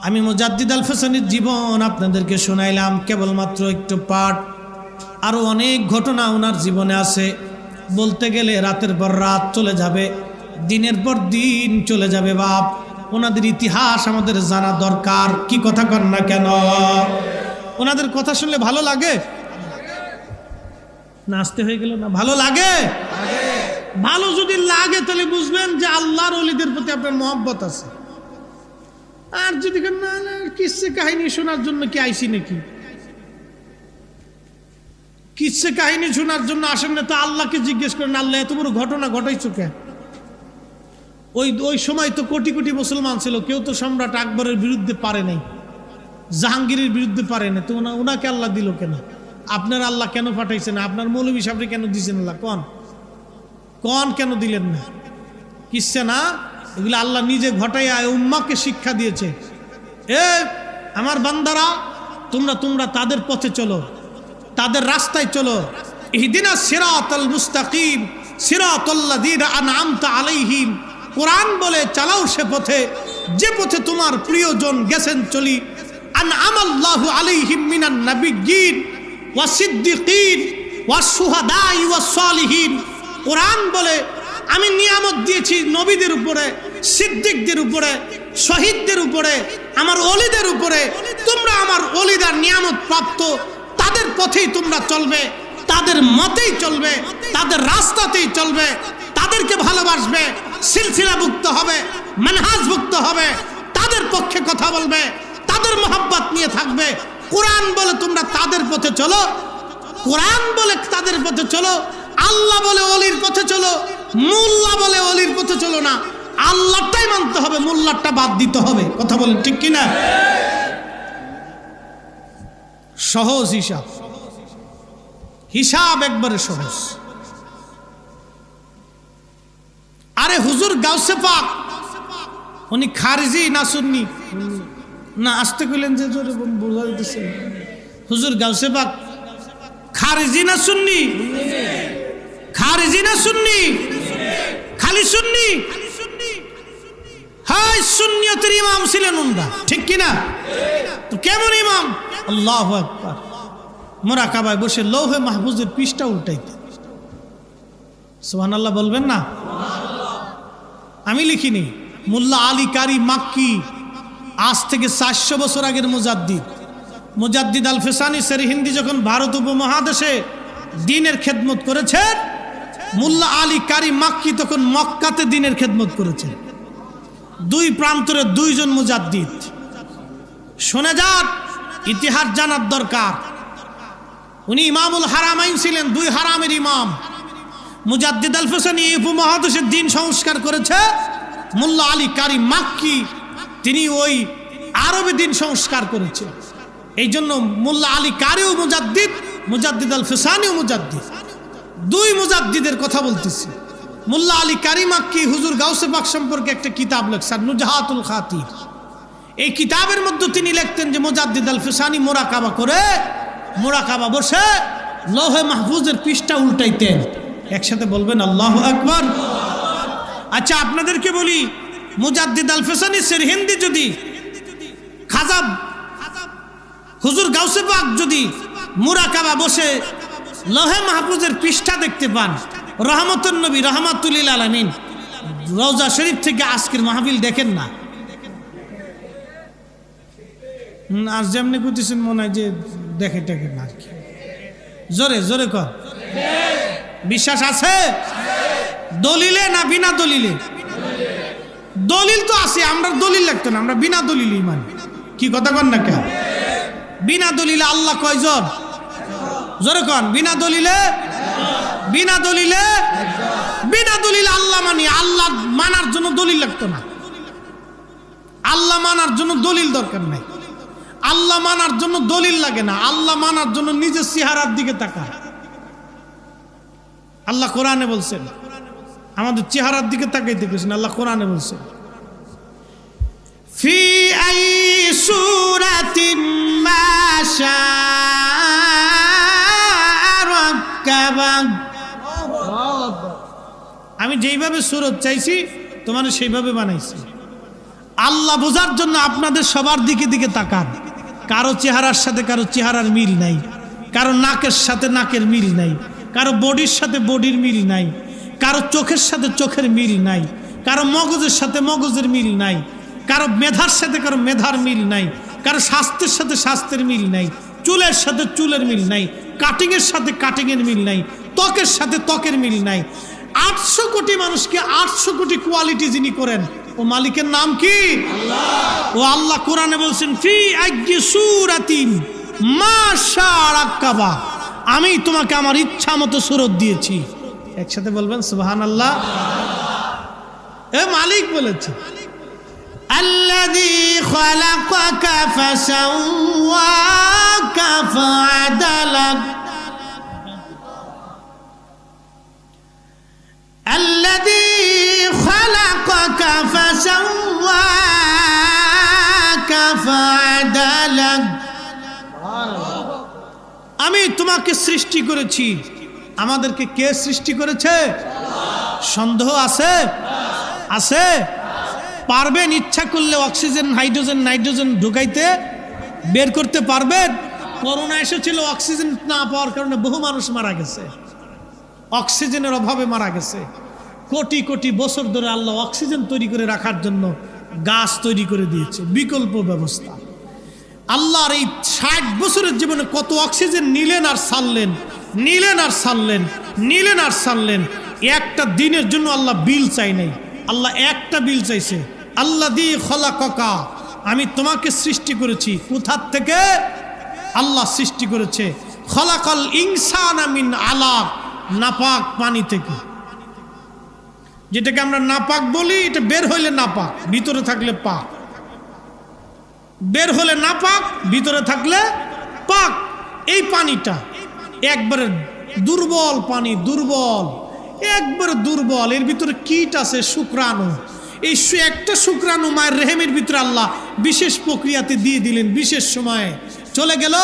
আমি মুজাদ্দিদ আল ফিসানির জীবন আপনাদেরকে শোনাইলাম কেবলমাত্র একটু পাঠ, আরো অনেক ঘটনা ওনার জীবনে আছে। বলতে গেলে রাতের পর রাত চলে যাবে, দিনের পর দিন চলে যাবে। বাপ, ওনাদের ইতিহাস আমাদের জানা দরকার। কি কথা কন না কেন? ওনাদের কথা শুনলে ভালো লাগে? নাচতে হয়ে গেল না? ভালো লাগে? ভালো যদি লাগে তাহলে বুঝবেন যে আল্লাহর ওলিদের প্রতি আপনার মহব্বত আছে। আর যদি না কিসে কাহিনী শোনার জন্য কি আইসি নাকি? কিসে কাহিনী শোনার জন্য আসেন না তো আল্লাহকে জিজ্ঞেস করেন, আল্লাহ এত বড় ঘটনা ঘটাইছো কেন? ওই সময় তো কোটি কোটি মুসলমান ছিল, কেউ তো সম্রাট আকবরের বিরুদ্ধে পারে নাই, জাহাঙ্গীরের বিরুদ্ধে পারে না, তো ওনাকে আল্লাহ দিল কেন? আপনার আল্লাহ কেন পাঠাইছেন? আপনার মৌলভী সাহেবরে কেন দিয়েছেন আল্লাহ? কন কেন দিলেন না? কিসে না, এগুলো আল্লাহ নিজে ঘটাইয়া উম্মাকে শিক্ষা দিয়েছে। এ আমার বান্দারা, তোমরা তাদের পথে চলো, তাদের রাস্তায় চলো। ইহদিনাস সিরাতাল মুস্তাকিম সিরাতাল্লাযীনা আনআমতা আলাইহিম। কোরআন বলে চালাও সে পথে, যে পথে তোমার প্রিয়জন গেছেন চলি। আনআমাল্লাহু আলাইহিম মিনান নাবিয়্যিন ওয়াস সিদ্দিকিন ওয়াস শুহাদাই ওয়াস সালিহিন। কোরআন বলে আমি নিয়ামত দিয়েছি নবীদের উপরে, সিদ্দিকদের উপরে, শহীদদের উপরে, আমার ওলিদের উপরে। তোমরা আমার ওলিদার নিয়ামত প্রাপ্ত, তাদের পথেই তোমরা চলবে, তাদের মতেই চলবে, তাদের রাস্তাতেই চলবে, তাদেরকে ভালোবাসবে, সিলসিলাভুক্ত হবে, মানহাজভুক্ত হবে, তাদের পক্ষে কথা বলবে, তাদের মহব্বত নিয়ে থাকবে। কোরআন বলে তোমরা তাদের পথে চলো, কোরআন বলে তাদের পথে চলো। আল্লাহ বলে ওলির পথে চলো, মোল্লা বলে ওলির পথে চলো না। আল্লাহটাই মানতে হবে, মোল্লাটা বাদ দিতে হবে। কথা বলেন ঠিক কিনা? সহজ হিসাব, হিসাব একবারে সহজ। আরে হুজুর গাউসে পাক উনি খারিজি না সুন্নি? না, আসতে কইলেন যে জোরে বোঝা দিতেছে। হুজুর গাউসে পাক খারিজি না সুন্নি? খারিজি না সুন্নি? খালি সুন্নি? হাই, সুন্নিয়তের ইমাম ছিলেন উনরা, ঠিক কিনা? তো কেমন ইমাম? আল্লাহু আকবার। মুরাকাবায় বসে লৌহে মাহফুজের পৃষ্ঠা উল্টাইতে। সুবহানাল্লাহ বলবেন না? আমি লিখিনি, মোল্লা আলী কারি মাক্কি, আজ থেকে 400 বছর আগের মুজাদ্দিদ আল ফিসানি সেরহিন্দি যখন ভারত উপমহাদেশে দ্বীনের খেদমত করেছেন, মোল্লা আলী কারি মাক্কি তখন মক্কাতে দ্বীনের খেদমত করেছেন। দুই প্রান্তরে দুইজন মুজাদ্দিদ। শোনা যাক, ইতিহাস জানার দরকার। উনি ইমামুল হারামাইন ছিলেন, দুই হারামের ইমাম। মুজাদ্দিদ আল ফিসানি উপমহাদেশের দ্বীন সংস্কার করেছে, মোল্লা আলী কারি মাক্কি তিনি ওই আরবে দ্বীন সংস্কার করেছে। এই জন্য মোল্লা আলী কারিও মুজাদ্দিদ, মুজাদ্দিদ আল ফিসানিও মুজাদ্দিদ। দুই মুজাদ্দিদের কথা বলতেছি। মোল্লা আলী কারি মাক্কি হুজুর গাউসে পাক সম্পর্কে একটা কিতাব লেখছেন, নুজহাতুল খাতির। এই কিতাবের মধ্যে তিনি লিখতেন যে মুজাদ্দিদ আল ফিসানি মোরাকাবা বসে লৌহে মাহফুজের পৃষ্ঠা উল্টাইতেন। একসাথে বলবেন আল্লাহু আকবার। আচ্ছা, আপনাদেরকে বলি, মুজাদ্দিদ আল ফিসানি সেরহিন্দি যদি খাজা হুজুর গাউসে পাক যদি মুরাকাবা বসে লৌহে মাহফুজের পৃষ্ঠা দেখতে পান, রহমতুন নবী রহমাতুল লিল আলামিন রওজা শরীফ থেকে আজকের মাহফিল দেখেন না। আর যেমনি করতেছেন মনে হয় যে দেখে না। আর কি জোরে জোরে কর, বিশ্বাস আছে? দলিলে না বিনা দলিলে? দলিল তো আছে, আমরা দলিল লাগতো না, আমরা বিনা দলিলই মানি। কি কথা কন না কেন? বিনা দলিলে আল্লাহ কয়জন? জোরে কোন, বিনা দলিলে, বিনা দলিলে, বিনা দলিলে আল্লাহ মানি। আল্লাহ মানার জন্য দলিল লাগতো না, আল্লাহ মানার জন্য দলিল দরকার নাই, আল্লাহ মানার জন্য দলিল লাগে না, আল্লাহ মানার জন্য নিজের চেহারার দিকে তাকায়। আল্লাহ কোরআনে বলছেন, আমাদের চেহারার দিকে তাকাইতে গেছেন। আল্লাহ কোরআনে বলছেন, ফি আই সূরাতিন মা শাআ রাক্কাবা। আমি যেইভাবে সূরত চাইছি তোমার সেইভাবে বানাইছি। আল্লাহ বোঝার জন্য আপনাদের সবার দিকে দিকে তাকান। কারো চেহারার সাথে কারো চেহারার মিল নাই, কারো নাকের সাথে নাকের মিল নাই, কারো বডির সাথে বডির মিল নাই, কারো চোখের সাথে চোখের মিল নাই, কারো মগজের সাথে মগজের মিল নাই, কারো মেধার সাথে কারো মেধার মিল নাই, কারো স্বাস্থ্যের সাথে স্বাস্থ্যের মিল নাই, চুলের সাথে চুলের মিল নাই, কাটিংয়ের সাথে কাটিংয়ের মিল নাই, ত্বকের সাথে ত্বকের মিল নাই। 800 কোটি মানুষকে 800 কোটি কোয়ালিটি যিনি করেন, ও মালিকের নাম কি? আল্লাহ। ও আল্লাহ কোরআনে বলছেন, ফি আইয়ি সূরাতিন মা শাআ রাক্কাবা। আমি তোমাকে আমার ইচ্ছা মতো সূরত দিয়েছি। একসাথে বলবেন সুবহানাল্লাহ। এ মালিক বলেছে, আল্লাযী খালাকাকা ফাসাওয়াকা ফাআদালাক, আল্লাযী খালাকাকা ফাসাওয়াকা ফাআদালাক। আমি তোমাকে সৃষ্টি করেছি। আমাদেরকে কে সৃষ্টি করেছে? সন্দেহ আছে? আছে? পারবেন ইচ্ছা করলে অক্সিজেন হাইড্রোজেন নাইট্রোজেন ঢুকাইতে, বের করতে পারবেন? করোনা এসেছিল, অক্সিজেন না পাওয়ার কারণে বহু মানুষ মারা গেছে, অক্সিজেনের অভাবে মারা গেছে। কোটি কোটি বছর ধরে আল্লাহ অক্সিজেন তৈরি করে রাখার জন্য গাছ তৈরি করে দিয়েছে, বিকল্প ব্যবস্থা। আল্লাহর এই 60 বছরের জীবনে কত অক্সিজেন নিলেন আর ছাড়লেন, নিলেন আর ছাড়লেন, নিলেন আর ছাড়লেন। একটা দিনের জন্য আল্লাহ বিল চাই নাই, আল্লাহ একটা বিল চাইছে, আল্লাযী খালাকাকা, আমি তোমাকে সৃষ্টি করেছি। কোথার থেকে? আল্লাহ সৃষ্টি করেছে। খালাকাল ইনসানা মিন আলাক, নাপাক পানি থেকে। যেটাকে আমরা নাপাক বলি, এটা বের হইলে নাপাক, ভিতরে থাকলে পাক। বের হলে নাপাক, ভিতরে থাকলে পাক। এই পানিটা একবারে দুর্বল পানি, দুর্বল, একবারে দুর্বল। এর ভিতরে কীট আছে, শুক্রাণু। এই একটা শুক্রাণু মায়ের রেহেমের ভিতরে আল্লাহ বিশেষ প্রক্রিয়াতে দিয়ে দিলেন, বিশেষ সময়ে চলে গেল।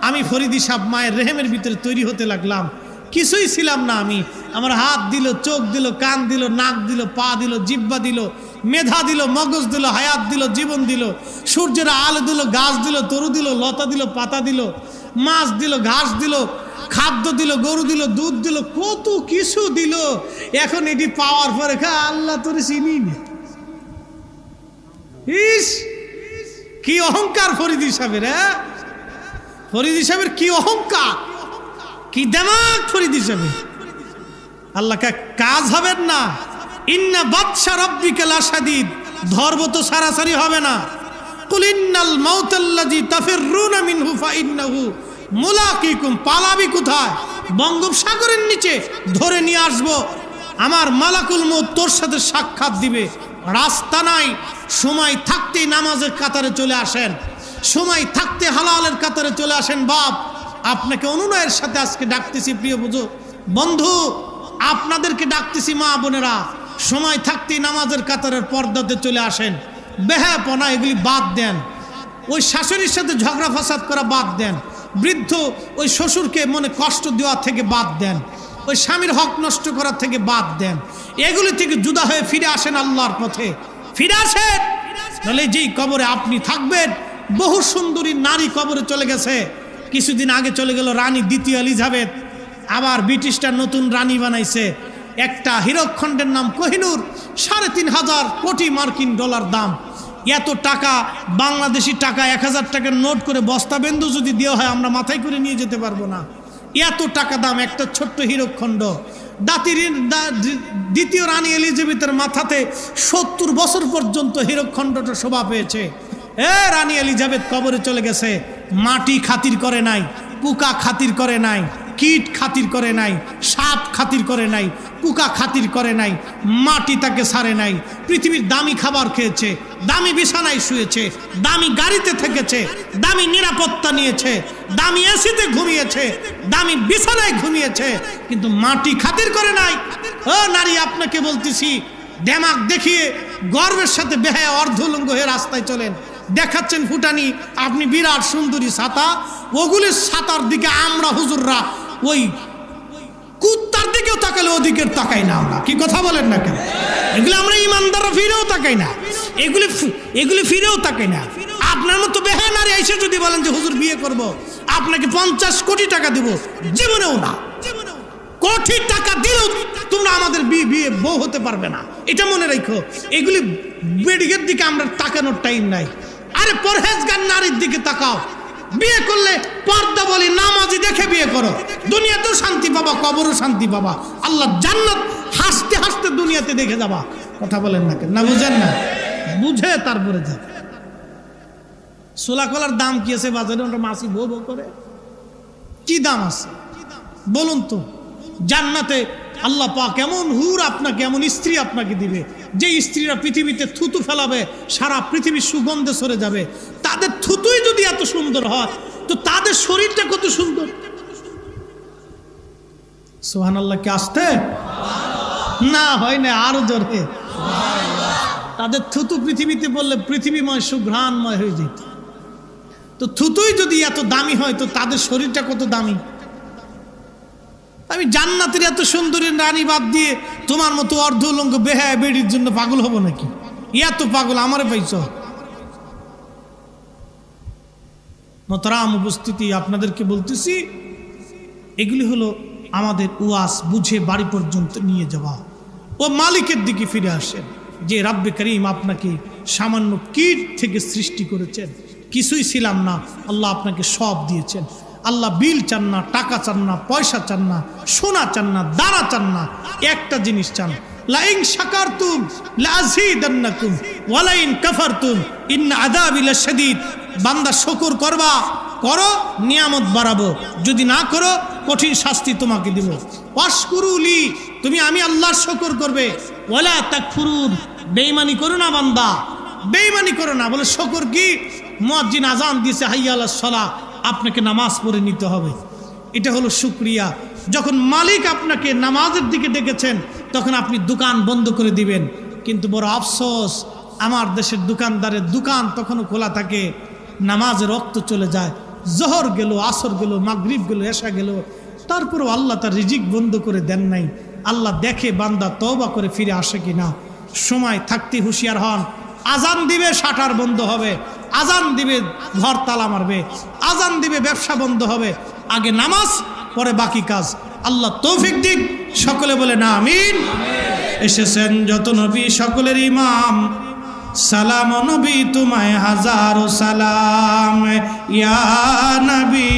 আমি ফরিদি সাহেব মায়ের রেহেমের ভিতরে তৈরি হতে লাগলাম, কিছুই ছিলাম না আমি। আমার হাত দিল, চোখ দিল, কান দিল, নাক দিল, পা দিল, জিহ্বা দিল, মেধা দিল, মগজ দিল, হায়াত দিল, জীবন দিল, সূর্যের আলো দিল, গাছ দিল, তরু দিল, লতা দিল, পাতা দিল, মাছ দিল, ঘাস দিল, খাদ্য দিল, গরু দিল, দুধ দিল, কত কিছু দিল। এখন এটি পাওয়ার পরে আল্লাহ তোরে চিনি না। ইস, কি অহংকার ফরিদি সাহেবের! হ্যাঁ, ফরিদি সাহেবের কি অহংকার, কি দেমাগ ফরিদি সাহেবের! আল্লাহকে কাজ হবেন না। ইন্না বাতশা রাব্বিকা লাশাদীদ, ধর্ম তো সারাসারি হবে না। কুল ইন্নাল মাউতাল্লাযী তাফিররুনা মিনহু ফাইন্নাহু মুলাকিকুম, পালাবি কোথায়? বঙ্গোপসাগরের নিচে ধরে নিয়ে আসবো। আমার মালাকুল মউত তোর সাথে সাক্ষাৎ দিবে। রাস্তা নাই, সময় থাকতেই নামাজের কাতারে চলে আসেন, সময় থাকতে হালালের কাতারে চলে আসেন। বাপ, আপনাকে অনুনয়ের সাথে আজকে ডাকতেছি, প্রিয় বন্ধু, আপনাদেরকে ডাকতেছি, মা বোনেরা, সময় থাকতেই নামাজের কাতারের পর্দাতে চলে আসেন। বেহাপনা এগুলি বাদ দেন। ওই শাশুড়ির সাথে ঝগড়া ফাসাদ করা বাদ দেন। বৃদ্ধ ওই শ্বশুরকে মনে কষ্ট দেওয়া থেকে বাদ দেন। ওই স্বামীর হক নষ্ট করা থেকে বাদ দেন। এগুলি থেকে জুদা হয়ে ফিরে আসেন, আল্লাহর পথে ফিরে আসেন। তাহলে যেই কবরে আপনি থাকবেন, বহু সুন্দরী নারী কবরে চলে গেছে। কিছুদিন আগে চলে গেল রানী দ্বিতীয় এলিজাবেথ, আবার ব্রিটিশটা নতুন রানী বানাইছে। একটা হীরকখণ্ডের নাম কোহিনূর, ৩৫০০ কোটি মার্কিন ডলার দাম। এত টাকা, বাংলাদেশি টাকা ১০০০ টাকার নোট করে বস্তাবেন্দু যদি দেওয়া হয়, আমরা মাথায় করে নিয়ে যেতে পারবো না। এত টাকা দাম একটা ছোট্ট হীরকখণ্ড। দ্বিতীয় রানী এলিজাবেথের মাথাতে ৭০ বছর পর্যন্ত হীরকখণ্ডটা শোভা পেয়েছে। রানী এলিজাবেথ কবরে চলে গেছে, মাটি খাতির করে নাই, পোকা খাতির করে নাই, কীট খাতির করে নাই, সাপ খাতির করে নাই, পোকা খাতির করে নাই, মাটি তাকে ছাড়ে নাই। পৃথিবীর দামি খাবার খেয়েছে, দামি বিছানায় শুয়েছে, দামি গাড়িতে থেকেছে, দামি নিরাপত্তা নিয়েছে, দামি এসিতে ঘুমিয়েছে, দামি বিছানায় ঘুমিয়েছে, কিন্তু মাটি খাতির করে নাই। ও নারী, আপনাকে বলতেছি, দেমাগ দেখিয়ে গর্বের সাথে বেহায়া অর্ধলঙ্গ হয়ে রাস্তায় চলেন, দেখাচ্ছেন ফুটানি, আপনি বিরাট সুন্দরী ছাতা, ওগুলির ছাতার দিকে আমরা হুজুররা ওই কুত্তার দিকেও তাকালে ওদিকের তাকাই না। আমরা কি কথা বলেন না কেন? এগুলো আমরা ইমানদাররা ফিরেও তাকাই না, এগুলি ফিরেও তাকাই না। আপনার মতো বেহায়া নারী এসে যদি বলেন যে হুজুর বিয়ে করব, আপনাকে 50 কোটি টাকা দেব, জীবনেও না। কোটি টাকা দিলেও তোমরা আমাদের বিয়ে বউ হতে পারবে না, এটা মনে রাখো। এগুলি বেডিগের দিকে আমরা তাকানোর টাইম নাই। আরে পরহেজগার নারীর দিকে তাকাও, বিয়ে করলে পর্দা বলি নামাজি দেখে বিয়ে করো, দুনিয়াতেও শান্তি পাবা, কবরও শান্তি পাবা, আল্লাহ জান্নাত হাসতে হাসতে দুনিয়াতে দেখে যাবা। কথা বলেন না কেন? না বুঝেন না? বুঝে তারপরে যাবে। সোলা কলার দাম কি আছে বাজারে? আমরা মাসি বউ বউ করে কি দাম আছে বলুন তো? জান্নাতে আল্লাহ পাক এমন হুর আপনাকে, এমন স্ত্রী আপনাকে দিবে, যে স্ত্রীরা পৃথিবীতে থুতু ফেলাবে, সারা পৃথিবীর সুগন্ধে সরে যাবে। তাদের থুতুই যদি এত সুন্দর হয়, তো তাদের শরীরটা কত সুন্দর। সুবহানাল্লাহ কি আসতে না হয় না? আরো জোরে। তাদের থুতু পৃথিবীতে বললে পৃথিবীময় সুঘ্রাণময় হয়ে যেত। তো থুতুই যদি এত দামি হয়, তো তাদের শরীরটা কত দামি। আমি জান্নাতের এত সুন্দরী নারী বাদ দিয়ে তোমার মতো অর্ধলঙ্গ বেহায়া বেডির জন্য পাগল হব নাকি? এত পাগল আমারে পাইছ? মোহতারাম উপস্থিতি, আপনাদেরকে বলতেছি, এগুলি হলো আমাদের ওয়াজ, বুঝে বাড়ি পর্যন্ত নিয়ে যাওয়া। ও মালিকের দিকে ফিরে আসেন, যে রাব্বে করিম আপনাকে সামান্য কীট থেকে সৃষ্টি করেছেন, কিছুই ছিলাম না, আল্লাহ আপনাকে সব দিয়েছেন। আল্লাহ বিল চান না, টাকা চান না, পয়সা চান না, সোনা চান না, দানা চান না, একটা জিনিস চান, লাইন শাকারতুম লাযীদান্নাকুম ওয়া লাইন কাফারতুম ইন্না আযাবি লাশাদীদ। বান্দা শুকর করবা, করো, নিয়ামত বাড়াবো, যদি না করো কঠিন শাস্তি তোমাকে দিব। ওয়াশকুরুলি, তুমি আমি আল্লাহর শুকর করবে, ওয়ালা তাকফুরুন, বেঈমানি করো না বান্দা, বেঈমানি করো না। বলে শুকর কি? মুয়াজ্জিন আযান দিয়েছে হাইয়া আলাস সালাহ, আপনাকে নামাজ পড়ে নিতে হবে, এটা হলো শুকরিয়া। যখন মালিক আপনাকে নামাজের দিকে ডেকেছেন, তখন আপনি দোকান বন্ধ করে দিবেন। কিন্তু বড় আফসোস, আমার দেশের দোকানদারের দোকান তখনও খোলা থাকে, নামাজের রক্ত চলে যায়, জোহর গেল, আসর গেল, মাগরিব গেল, এশা গেল, তারপরেও আল্লাহ তার রিজিক বন্ধ করে দেন নাই। আল্লাহ দেখে বান্দা তওবা করে ফিরে আসে কিনা। সময় থাকতে হুঁশিয়ার হন। আজান দিবে, শাটার বন্ধ হবে, আজান দিবে, ঘর তালা মারবে, আজান দিবে, ব্যবসা বন্ধ হবে। আগে নামাজ, পরে বাকি কাজ। আল্লাহ তৌফিক দিক। সকলে বলে না আমিন। এসেছেন যত নবী সকলের ইমাম, সালাম নবী তোমায় হাজারো সালাম, ইয়া নবী।